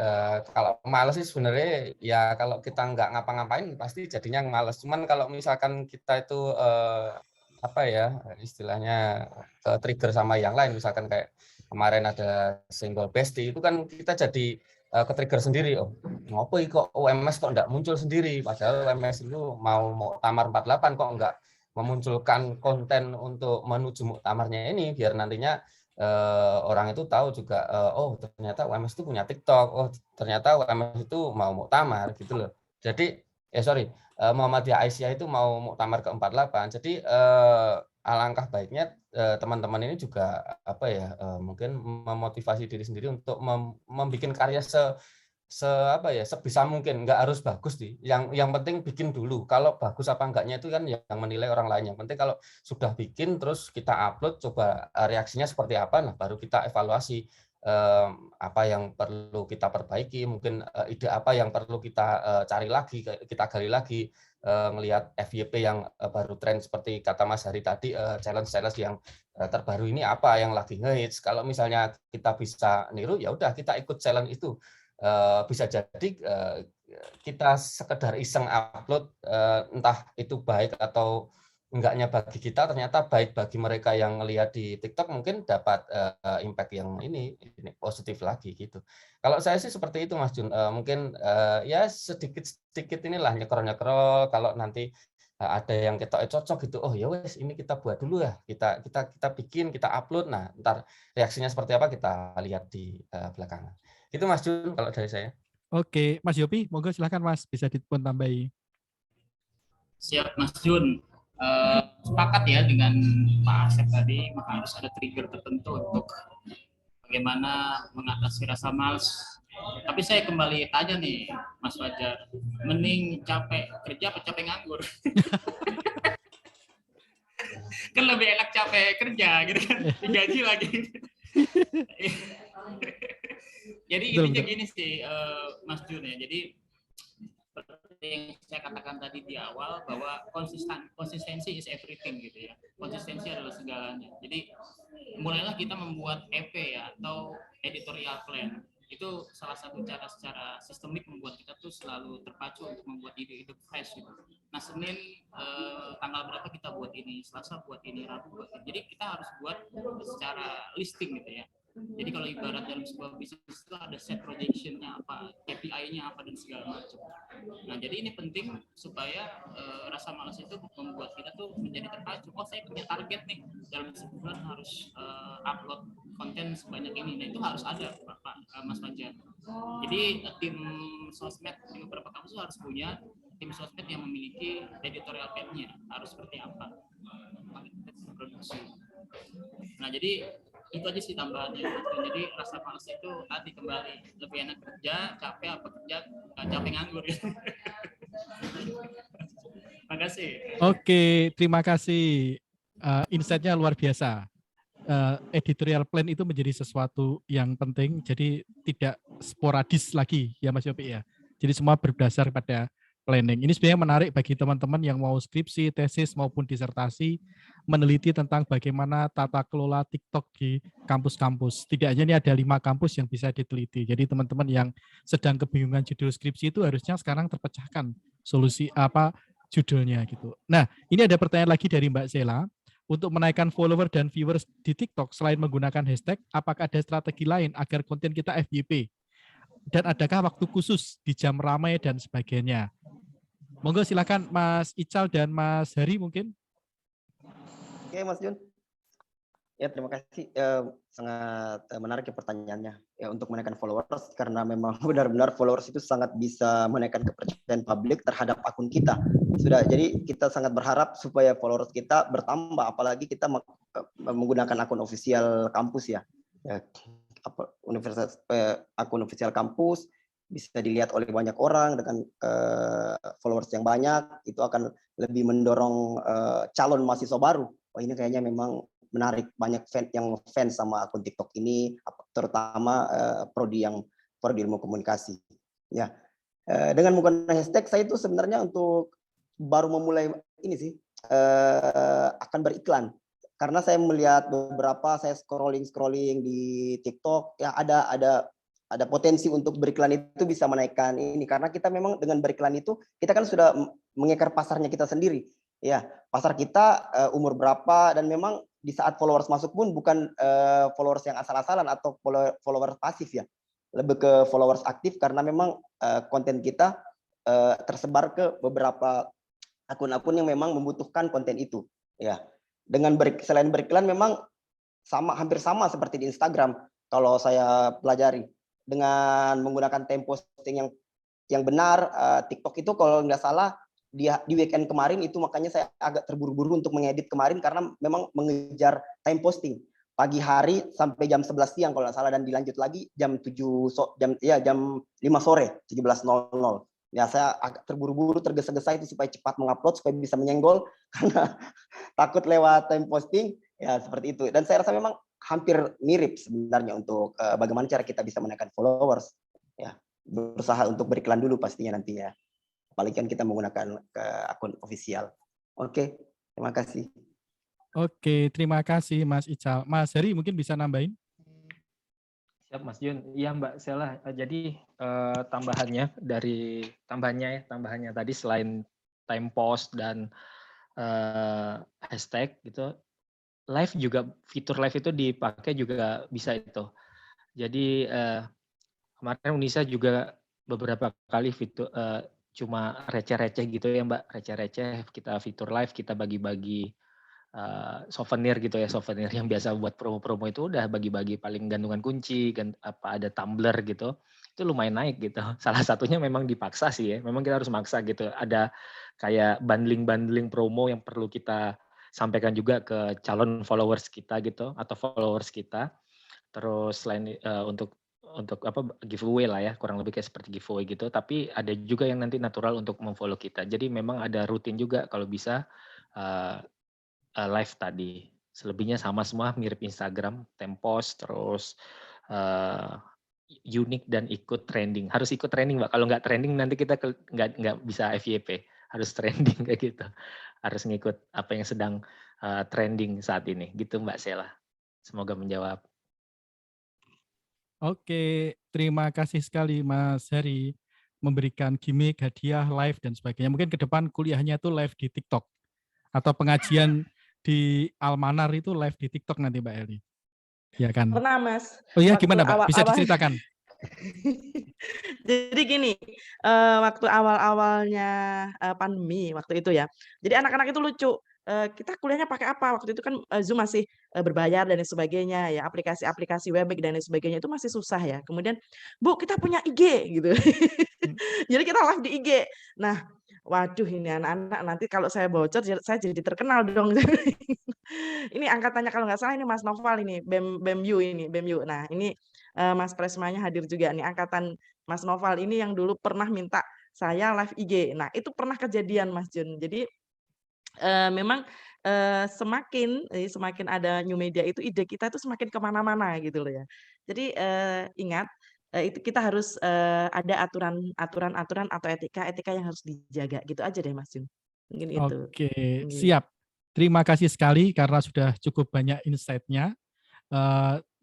Kalau malas sih sebenarnya ya kalau kita nggak ngapa-ngapain pasti jadinya malas. Cuman kalau misalkan kita itu istilahnya trigger sama yang lain, misalkan kayak kemarin ada single bestie itu kan kita jadi ke-trigger sendiri. Oh, ngopo kok UMS kok nggak muncul sendiri, padahal UMS itu mau Muktamar 48 kok nggak memunculkan konten untuk menuju muktamarnya ini biar nantinya orang itu tahu juga oh ternyata UMS itu punya TikTok, oh ternyata UMS itu mau muktamar gitu loh. Jadi Muhammadiyah Aisyah itu mau muktamar ke-48. Jadi alangkah baiknya teman-teman ini juga mungkin memotivasi diri sendiri untuk membuat karya sebisa mungkin. Nggak harus bagus sih. Yang penting bikin dulu. Kalau bagus apa enggaknya itu kan yang menilai orang lain. Yang penting kalau sudah bikin terus kita upload, coba reaksinya seperti apa, nah baru kita evaluasi apa yang perlu kita perbaiki, mungkin ide apa yang perlu kita cari lagi, kita gali lagi, ngelihat FYP yang baru tren seperti kata Mas Hari tadi, challenge-challenge yang terbaru ini apa yang lagi ngehits. Kalau misalnya kita bisa niru, ya udah kita ikut challenge itu. Bisa jadi kita sekedar iseng upload, entah itu baik atau enggaknya bagi kita, ternyata baik bagi mereka yang ngelihat di TikTok, mungkin dapat impact yang ini positif lagi gitu. Kalau saya sih seperti itu Mas Jun, mungkin ya sedikit inilah nyekrol-nyekrol, kalau nanti ada yang kita cocok gitu, oh ya wes ini kita buat dulu ya, kita bikin, kita upload, nah ntar reaksinya seperti apa kita lihat di belakangan. Itu Mas Jun kalau dari saya. Oke, Mas Yopi, monggo silakan Mas, bisa dipun tambahi. Siap Mas Jun. Sepakat ya dengan Pak Asep tadi, maka harus ada trigger tertentu untuk bagaimana mengatasi rasa malas. Tapi saya kembali tanya nih Mas Fajar, mending capek kerja apa capek nganggur? Kan lebih enak capek kerja gitu kan, digaji lagi. Jadi intinya gini sih Mas Jun ya, jadi seperti yang saya katakan tadi di awal bahwa konsistensi is everything gitu ya. Konsistensi adalah segalanya. Jadi mulailah kita membuat EP ya atau editorial plan. Itu salah satu cara secara sistemik membuat kita tuh selalu terpacu untuk membuat ide-ide fresh gitu. Nah Senin tanggal berapa kita buat ini, Selasa buat ini, Rabu buat ini. Jadi kita harus buat secara listing gitu ya. Jadi kalau ibarat dalam sebuah bisnis itu ada set projection-nya apa, KPI-nya apa dan segala macam. Nah jadi ini penting supaya rasa malas itu membuat kita tuh menjadi terpacu. Oh saya punya target nih dalam sebulan harus upload konten sebanyak ini. Nah itu harus ada Pak Mas Fajar. Jadi tim sosmed di beberapa kampus harus punya tim sosmed yang memiliki editorial plan-nya harus seperti apa. Produksi. Nah jadi itu aja sih tambahannya. Jadi rasa malas itu tadi kembali lebih enak kerja, capek apa kerja, nggak capek nganggur. Makasih. Oke, terima kasih. Insight-nya luar biasa. Editorial plan itu menjadi sesuatu yang penting, jadi tidak sporadis lagi ya Mas Yopi ya. Jadi semua berdasar pada planning. Ini sebenarnya menarik bagi teman-teman yang mau skripsi, tesis maupun disertasi meneliti tentang bagaimana tata kelola TikTok di kampus-kampus. Tidak hanya ini ada 5 kampus yang bisa diteliti. Jadi teman-teman yang sedang kebingungan judul skripsi itu harusnya sekarang terpecahkan solusi apa judulnya gitu. Nah, ini ada pertanyaan lagi dari Mbak Sela. Untuk menaikkan follower dan viewers di TikTok selain menggunakan hashtag, apakah ada strategi lain agar konten kita FYP? Dan adakah waktu khusus di jam ramai dan sebagainya? Monggo silakan Mas Ical dan Mas Hari mungkin. Oke, Mas Jun. Ya, terima kasih. Sangat menarik ya pertanyaannya. Ya, untuk menaikkan followers, karena memang benar-benar followers itu sangat bisa menaikkan kepercayaan publik terhadap akun kita. Jadi kita sangat berharap supaya followers kita bertambah, apalagi kita menggunakan akun official kampus ya. Akun official kampus bisa dilihat oleh banyak orang dengan followers yang banyak, itu akan lebih mendorong calon mahasiswa baru. Oh, ini kayaknya memang menarik, banyak yang fans sama akun TikTok ini, terutama prodi ilmu komunikasi. Ya, dengan menggunakan hashtag saya itu sebenarnya untuk baru memulai ini sih akan beriklan, karena saya melihat beberapa, saya scrolling di TikTok ya ada potensi untuk beriklan itu bisa menaikkan ini, karena kita memang dengan beriklan itu kita kan sudah mengekar pasarnya kita sendiri. Ya, pasar kita umur berapa, dan memang di saat followers masuk pun bukan followers yang asal-asalan atau followers pasif ya, lebih ke followers aktif, karena memang konten kita tersebar ke beberapa akun-akun yang memang membutuhkan konten itu. Ya, dengan selain beriklan memang hampir sama seperti di Instagram kalau saya pelajari, dengan menggunakan tempo posting yang benar. TikTok itu kalau nggak salah di weekend kemarin itu, makanya saya agak terburu-buru untuk mengedit kemarin, karena memang mengejar time posting pagi hari sampai jam 11 siang kalau nggak salah, dan dilanjut lagi jam 5 sore 17.00. Ya, saya agak terburu-buru, tergesa-gesa itu supaya cepat mengupload, supaya bisa menyenggol karena takut lewat time posting ya, seperti itu. Dan saya rasa memang hampir mirip sebenarnya untuk bagaimana cara kita bisa menaikkan followers ya, berusaha untuk beriklan dulu pastinya nantinya. Apalagi kan kita menggunakan akun official. Oke, terima kasih. Oke, terima kasih Mas Ical. Mas Hari mungkin bisa nambahin? Siap Mas Jun. Iya Mbak Sela. Jadi tambahannya tadi selain time post dan hashtag gitu, live juga, fitur live itu dipakai juga bisa itu. Jadi kemarin Unisa juga beberapa kali fitur cuma receh-receh gitu ya Mbak, receh-receh, kita fitur live, kita bagi-bagi souvenir gitu ya, souvenir yang biasa buat promo-promo itu udah bagi-bagi, paling gantungan kunci, ada tumbler gitu, itu lumayan naik gitu. Salah satunya memang dipaksa sih ya, memang kita harus maksa gitu. Ada kayak bundling promo yang perlu kita sampaikan juga ke calon followers kita gitu, atau followers kita. Terus selain untuk giveaway lah ya, kurang lebih kayak seperti giveaway gitu, tapi ada juga yang nanti natural untuk memfollow kita. Jadi memang ada rutin juga kalau bisa live tadi. Selebihnya sama semua, mirip Instagram, tempos, terus unik dan ikut trending. Harus ikut trending Mbak, kalau nggak trending nanti kita nggak bisa FYP, harus trending kayak gitu. Harus ngikut apa yang sedang trending saat ini, gitu Mbak Sela. Semoga menjawab. Oke, terima kasih sekali Mas Hari memberikan gimmick, hadiah, live, dan sebagainya. Mungkin ke depan kuliahnya itu live di TikTok. Atau pengajian di Almanar itu live di TikTok nanti Mbak Eli. Ya kan? Pernah Mas. Oh iya, gimana Mbak? Bisa diceritakan? Jadi gini, waktu awal-awalnya pandemi waktu itu ya, jadi anak-anak itu lucu. Kita kuliahnya pakai apa? Waktu itu kan Zoom masih berbayar dan sebagainya ya, aplikasi-aplikasi Webex dan sebagainya itu masih susah ya. Kemudian, Bu, kita punya IG gitu. Jadi kita live di IG. Nah, waduh ini anak-anak nanti kalau saya bocor saya jadi terkenal dong. Ini angkatannya kalau nggak salah ini Mas Noval ini, BEM-U ini, BEM-U. Nah, ini Mas Presmanya hadir juga nih, angkatan Mas Noval ini yang dulu pernah minta saya live IG. Nah, itu pernah kejadian Mas Jun. Jadi memang semakin ada new media itu ide kita itu semakin kemana-mana gitu loh ya. Jadi ingat itu kita harus ada aturan atau etika yang harus dijaga gitu aja deh Mas Jun. Mungkin itu. Oke, siap. Terima kasih sekali karena sudah cukup banyak insight-nya.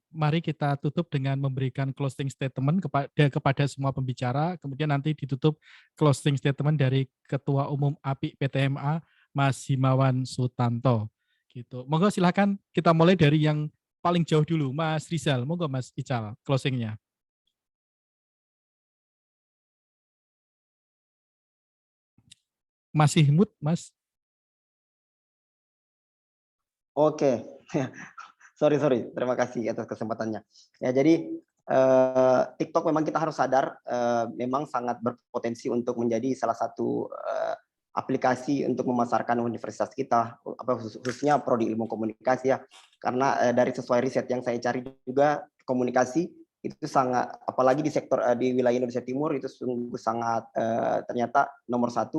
Mari kita tutup dengan memberikan closing statement kepada semua pembicara. Kemudian nanti ditutup closing statement dari Ketua Umum API PTMA, Mas Himawan Sutanto. Gitu. Monggo silakan kita mulai dari yang paling jauh dulu, Mas Rizal. Monggo Mas Ical, closing-nya. Masih mute, Mas? Oke, sorry. Terima kasih atas kesempatannya. Ya, jadi TikTok memang kita harus sadar memang sangat berpotensi untuk menjadi salah satu aplikasi untuk memasarkan universitas kita, khususnya prodi ilmu komunikasi ya. Karena dari sesuai riset yang saya cari juga, komunikasi itu sangat, apalagi di sektor di wilayah Indonesia Timur itu sungguh sangat ternyata nomor 1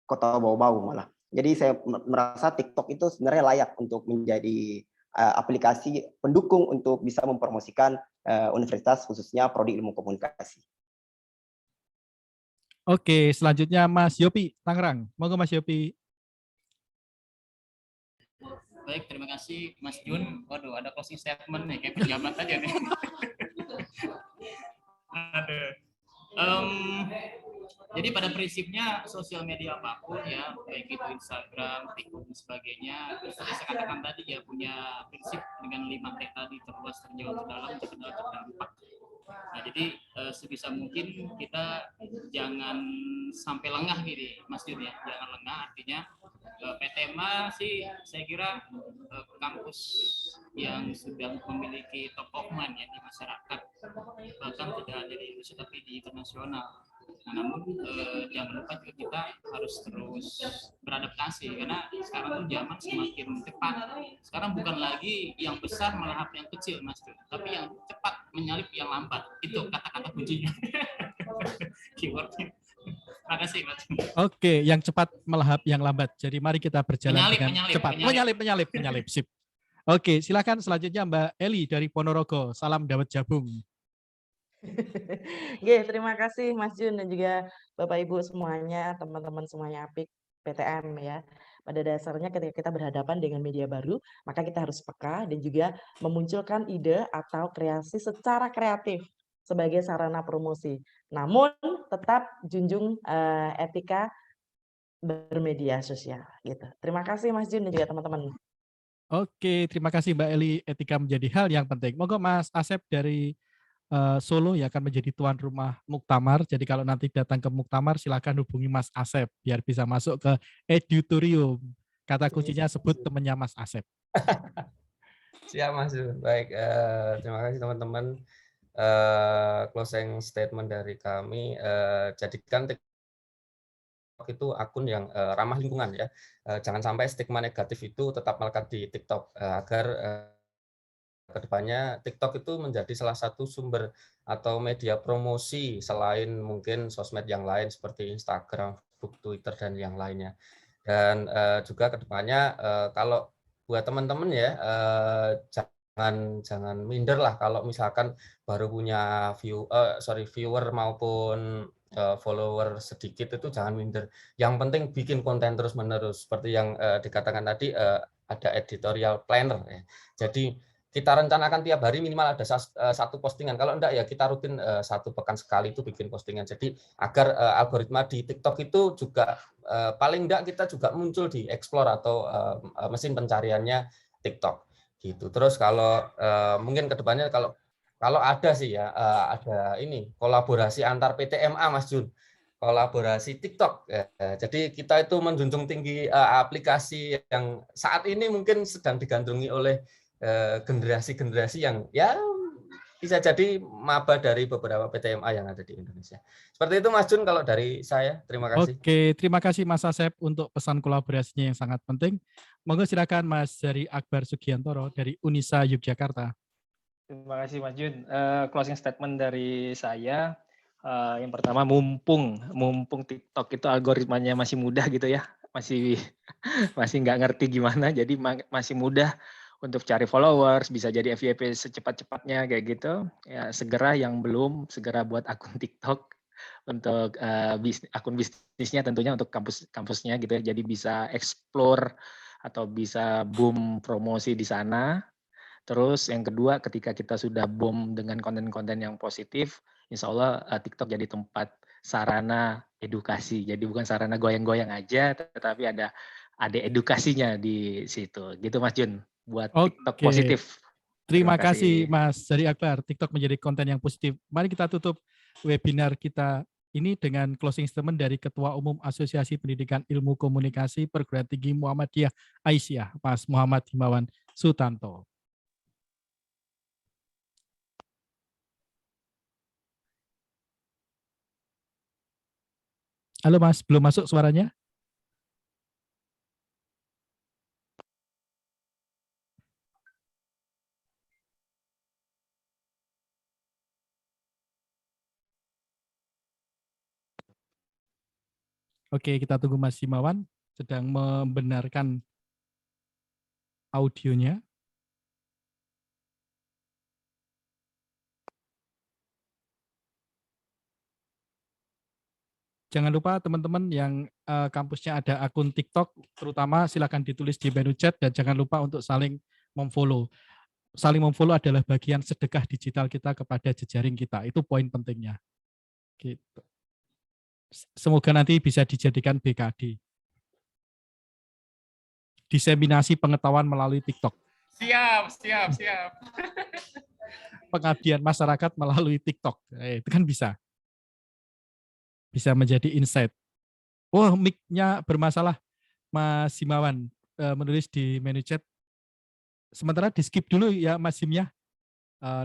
kota bau-bau malah. Jadi saya merasa TikTok itu sebenarnya layak untuk menjadi aplikasi pendukung untuk bisa mempromosikan universitas khususnya prodi ilmu komunikasi. Oke, selanjutnya Mas Yopi Tangerang. Monggo Mas Yopi. Baik, terima kasih Mas Jun. Waduh, ada closing statement nih kayak pejabat aja nih. Jadi pada prinsipnya sosial media apapun ya, baik itu Instagram, TikTok dan sebagainya, seperti saya katakan tadi ya, punya prinsip dengan 5T tadi, terluas, terjauh, terdalam, terkenal, terdampak. Nah, jadi sebisa mungkin kita jangan sampai lengah gitu, Mas Jun ya, jangan lengah. Artinya PTMA sih saya kira kampus yang sudah memiliki top of mind ya di masyarakat, bahkan tidak hanya di Indonesia tapi di internasional. Nah, namun jangan lupa juga kita harus terus beradaptasi karena sekarang tuh zaman semakin cepat. Sekarang bukan lagi yang besar melahap yang kecil, Mas, tapi yang cepat menyalip yang lambat. Itu kata-kata kuncinya. Keywordnya. Terima kasih, Mas. Oke, yang cepat melahap yang lambat. Jadi mari kita berjalan dengan cepat. Menyalip. Sip. Oke, silakan selanjutnya Mbak Eli dari Ponorogo. Salam dawet jabung. Terima kasih Mas Jun dan juga Bapak Ibu semuanya, teman-teman semuanya APIK PTM ya. Pada dasarnya ketika kita berhadapan dengan media baru, maka kita harus peka dan juga memunculkan ide atau kreasi secara kreatif sebagai sarana promosi. Namun tetap junjung etika bermedia sosial gitu. Terima kasih Mas Jun dan juga teman-teman. Oke, terima kasih Mbak Eli. Etika menjadi hal yang penting. Monggo Mas Asep dari Solo yang akan menjadi tuan rumah Muktamar. Jadi kalau nanti datang ke Muktamar silakan hubungi Mas Asep biar bisa masuk ke Edutorium. Kata kuncinya sebut temannya Mas Asep. Siap Mas. Baik, terima kasih teman-teman. Closing statement dari kami, jadikan TikTok itu akun yang ramah lingkungan ya. Jangan sampai stigma negatif itu tetap melekat di TikTok agar kedepannya TikTok itu menjadi salah satu sumber atau media promosi selain mungkin sosmed yang lain seperti Instagram, Facebook, Twitter dan yang lainnya. Dan juga kedepannya kalau buat teman-teman ya jangan minder lah kalau misalkan baru punya viewer maupun follower sedikit, itu jangan minder. Yang penting bikin konten terus-menerus seperti yang dikatakan tadi, ada editorial planner ya. Jadi kita rencanakan tiap hari minimal ada satu postingan. Kalau enggak ya kita rutin 1 pekan sekali itu bikin postingan. Jadi agar algoritma di TikTok itu juga paling enggak kita juga muncul di Explore atau mesin pencariannya TikTok gitu. Terus kalau mungkin kedepannya kalau ada sih ya ada ini kolaborasi antar PTMA Mas Jun. Kolaborasi TikTok. Jadi kita itu menjunjung tinggi aplikasi yang saat ini mungkin sedang digandrungi oleh generasi-generasi yang ya bisa jadi maba dari beberapa PTMA yang ada di Indonesia. Seperti itu Mas Jun kalau dari saya. Terima kasih. Oke, terima kasih Mas Asep untuk pesan kolaborasinya yang sangat penting. Monggo silakan Mas Jari Akbar Sugiantoro dari Unisa Yogyakarta. Terima kasih Mas Jun. Closing statement dari saya. Yang pertama, mumpung TikTok itu algoritmanya masih mudah gitu ya, masih nggak ngerti gimana, jadi masih mudah untuk cari followers, bisa jadi FYP secepat-cepatnya kayak gitu. Ya segera yang belum segera buat akun TikTok untuk akun bisnisnya tentunya untuk kampusnya gitu ya, jadi bisa explore atau bisa boom promosi di sana. Terus yang kedua, ketika kita sudah boom dengan konten-konten yang positif, insya Allah TikTok jadi tempat sarana edukasi. Jadi bukan sarana goyang-goyang aja, tetapi ada edukasinya di situ. Gitu Mas Jun, buat TikTok positif. Terima kasih Mas Jari Akbar. TikTok menjadi konten yang positif. Mari kita tutup webinar kita ini dengan closing statement dari Ketua Umum Asosiasi Pendidikan Ilmu Komunikasi Perguruan Tinggi Muhammadiyah Aisyah, Mas Muhammad Himawan Sutanto. Halo Mas, belum masuk suaranya? Oke, kita tunggu Mas Himawan sedang membenarkan audionya. Jangan lupa teman-teman yang kampusnya ada akun TikTok, terutama silakan ditulis di menu chat dan jangan lupa untuk saling memfollow. Saling memfollow adalah bagian sedekah digital kita kepada jejaring kita. Itu poin pentingnya. Gitu. Semoga nanti bisa dijadikan BKD. Diseminasi pengetahuan melalui TikTok. Siap. Pengabdian masyarakat melalui TikTok. Itu kan bisa. Bisa menjadi insight. Oh, mic-nya bermasalah, Mas Himawan. Menulis di menu chat. Sementara di skip dulu ya Mas Him ya.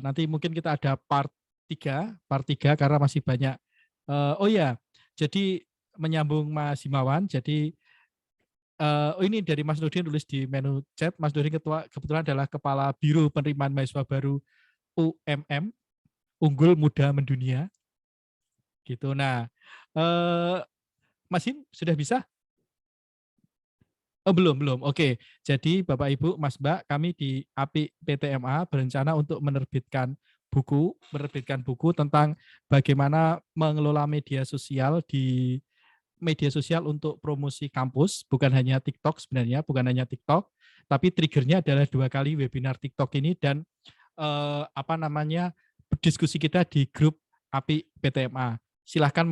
Nanti mungkin kita ada part 3 karena masih banyak. Oh ya, jadi menyambung Mas Himawan, jadi ini dari Mas Nurdin tulis di menu chat. Mas Nurdin kebetulan adalah Kepala Biro Penerimaan Mahasiswa Baru UMM, Unggul Muda Mendunia. Gitu. Nah, Mas Him sudah bisa? Oh, belum. Oke. Jadi Bapak Ibu, Mas Mbak, kami di API PTMA berencana untuk menerbitkan buku tentang bagaimana mengelola media sosial untuk promosi kampus, bukan hanya TikTok sebenarnya, tapi triggernya adalah 2 kali webinar TikTok ini dan diskusi kita di grup API PTMA. Silahkan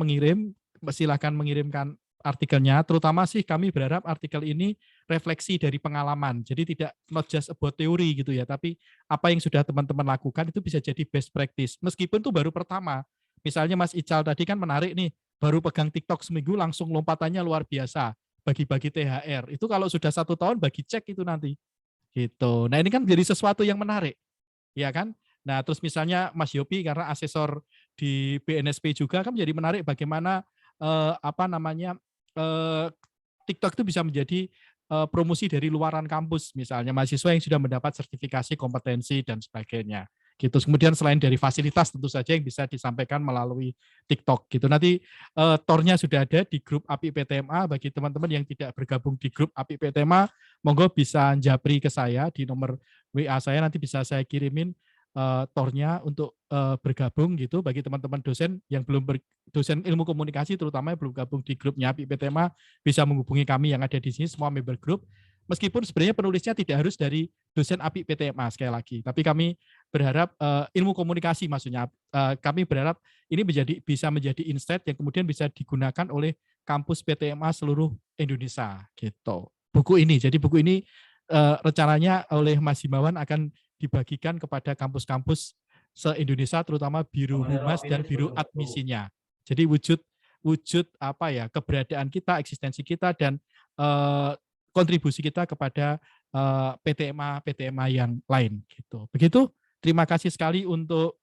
mengirimkan artikelnya, terutama sih kami berharap artikel ini refleksi dari pengalaman, jadi tidak not just about teori gitu ya, tapi apa yang sudah teman-teman lakukan itu bisa jadi best practice, meskipun itu baru pertama. Misalnya Mas Ical tadi kan menarik nih, baru pegang TikTok seminggu langsung lompatannya luar biasa, bagi-bagi THR, itu kalau sudah 1 tahun bagi cek itu nanti. Gitu. Nah ini kan jadi sesuatu yang menarik, ya kan? Nah terus misalnya Mas Yopi karena asesor di BNSP juga kan menjadi menarik bagaimana TikTok itu bisa menjadi promosi dari luaran kampus, misalnya mahasiswa yang sudah mendapat sertifikasi kompetensi dan sebagainya. Gitu. Kemudian selain dari fasilitas tentu saja yang bisa disampaikan melalui TikTok. Gitu. Nanti tornya sudah ada di grup API PTMA. Bagi teman-teman yang tidak bergabung di grup API PTMA, monggo bisa japri ke saya di nomor WA saya, nanti bisa saya kirimin tornya untuk bergabung gitu. Bagi teman-teman dosen yang dosen ilmu komunikasi terutama yang belum gabung di grupnya API PTMA, bisa menghubungi kami yang ada di sini semua member grup. Meskipun sebenarnya penulisnya tidak harus dari dosen API PTMA sekali lagi, tapi kami berharap ilmu komunikasi maksudnya kami berharap ini bisa menjadi insight yang kemudian bisa digunakan oleh kampus PTMA seluruh Indonesia gitu. Buku ini rencananya oleh Mas Himawan akan dibagikan kepada kampus-kampus se-Indonesia, terutama Biro Humas dan Biro Admisinya. Jadi wujud keberadaan kita, eksistensi kita, dan kontribusi kita kepada PTMA yang lain. Gitu. Begitu. Terima kasih sekali untuk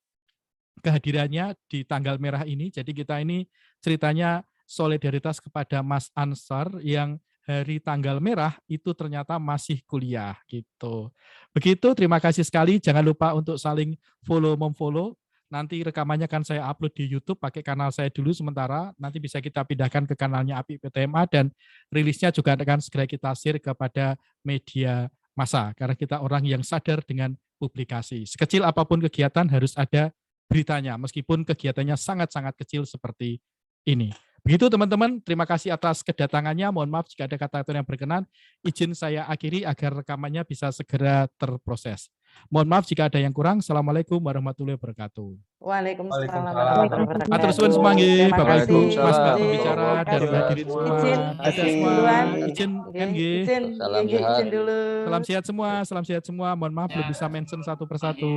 kehadirannya di tanggal merah ini. Jadi kita ini ceritanya solidaritas kepada Mas Ansar yang hari tanggal merah itu ternyata masih kuliah gitu. Begitu, terima kasih sekali. Jangan lupa untuk saling follow-memfollow. Nanti rekamannya kan saya upload di YouTube pakai kanal saya dulu sementara. Nanti bisa kita pindahkan ke kanalnya API PTMA dan rilisnya juga akan segera kita share kepada media massa karena kita orang yang sadar dengan publikasi. Sekecil apapun kegiatan harus ada beritanya, meskipun kegiatannya sangat-sangat kecil seperti ini. Begitu teman-teman, terima kasih atas kedatangannya. Mohon maaf jika ada kata-kata yang berkenan. Izin saya akhiri agar rekamannya bisa segera terproses. Mohon maaf jika ada yang kurang. Assalamualaikum warahmatullahi wabarakatuh. Waalaikumsalam Waalaikumsalam. warahmatullahi wabarakatuh. Atur suwun semua nggih, Terima Bapak Ibu, kasih. Mas Mbak Izin. pembicara dan Terima hadirin semua. Izin. Dadah semua. Duluan. Izin kan nggih. Izin, Salam izin sehat. dulu. Salam sehat semua, salam sehat semua. Mohon maaf belum bisa mention satu persatu.